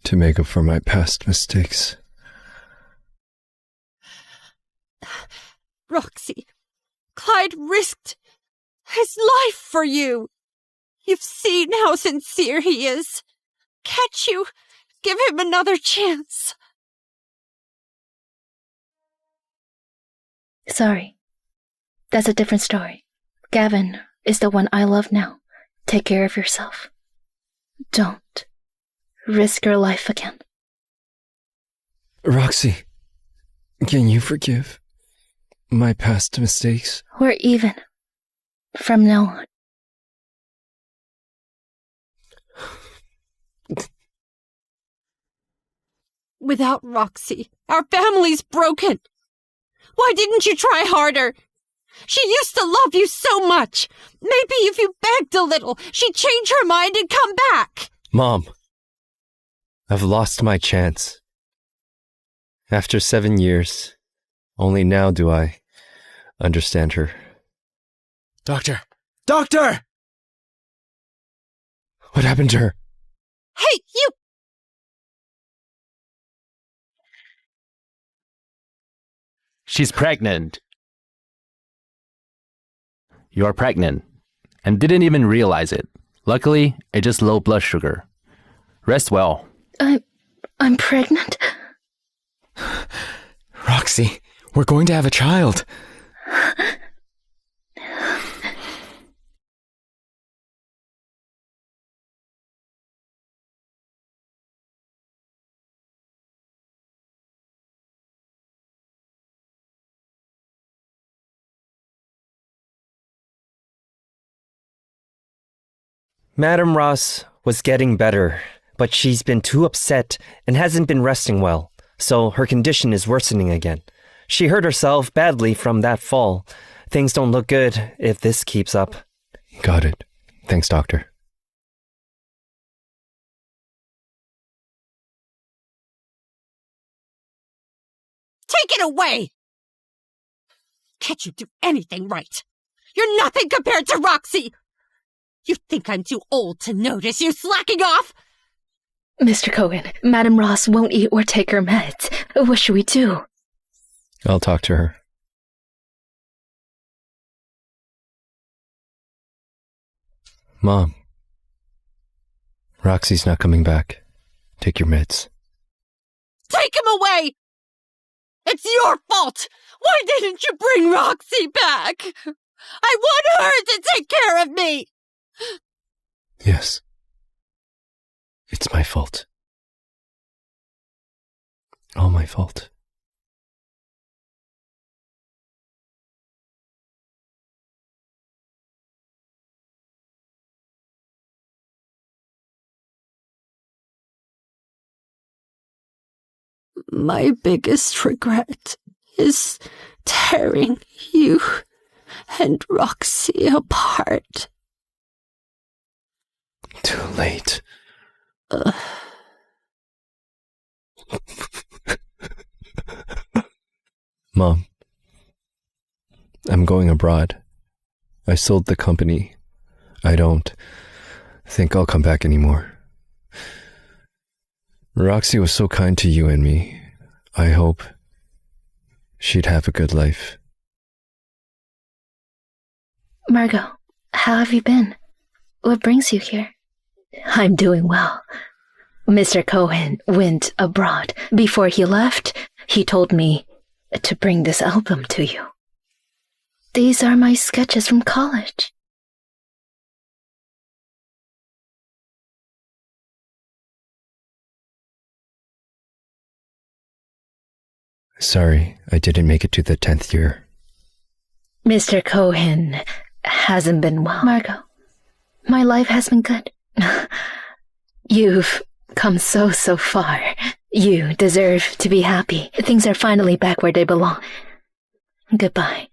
to make up for my past mistakes. Roxy, Clyde risked his life for you. You've seen how sincere he is. Can't you give him another chance? Sorry. That's a different story. Gavin is the one I love now. Take care of yourself. Don't risk your life again. Roxy, can you forgive my past mistakes? We're even. From now on. Without Roxy, our family's broken. Why didn't you try harder? She used to love you so much. Maybe if you begged a little, she'd change her mind and come back. Mom, I've lost my chance. After 7 years, only now do I understand her. Doctor! Doctor! What happened to her? Hey, you! She's pregnant. You're pregnant. And didn't even realize it. Luckily, it's just low blood sugar. Rest well. I'm pregnant? Roxy, we're going to have a child. Madam Ross was getting better, but she's been too upset and hasn't been resting well, so her condition is worsening again. She hurt herself badly from that fall. Things don't look good if this keeps up. Got it. Thanks, doctor. Take it away! Can't you do anything right? You're nothing compared to Roxy! You think I'm too old to notice you slacking off? Mr. Cohen, Madam Ross won't eat or take her meds. What should we do? I'll talk to her. Mom. Roxy's not coming back. Take your meds. Take him away! It's your fault! Why didn't you bring Roxy back? I want her to take care of me! Yes. It's my fault. All my fault. My biggest regret is tearing you and Roxy apart. Too late. Mom, I'm going abroad. I sold the company. I don't think I'll come back anymore. Roxy was so kind to you and me. I hope she'd have a good life. Margot, how have you been? What brings you here? I'm doing well. Mr. Cohen went abroad. Before he left, he told me to bring this album to you. These are my sketches from college. Sorry, I didn't make it to the 10th year. Mr. Cohen hasn't been well. Margot, my life has been good. You've come so far. You deserve to be happy. Things are finally back where they belong. Goodbye.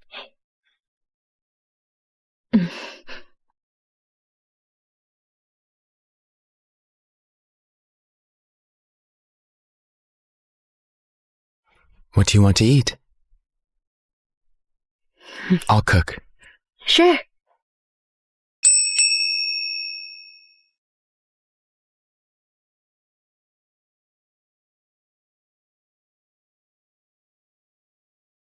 What do you want to eat? I'll cook. Sure.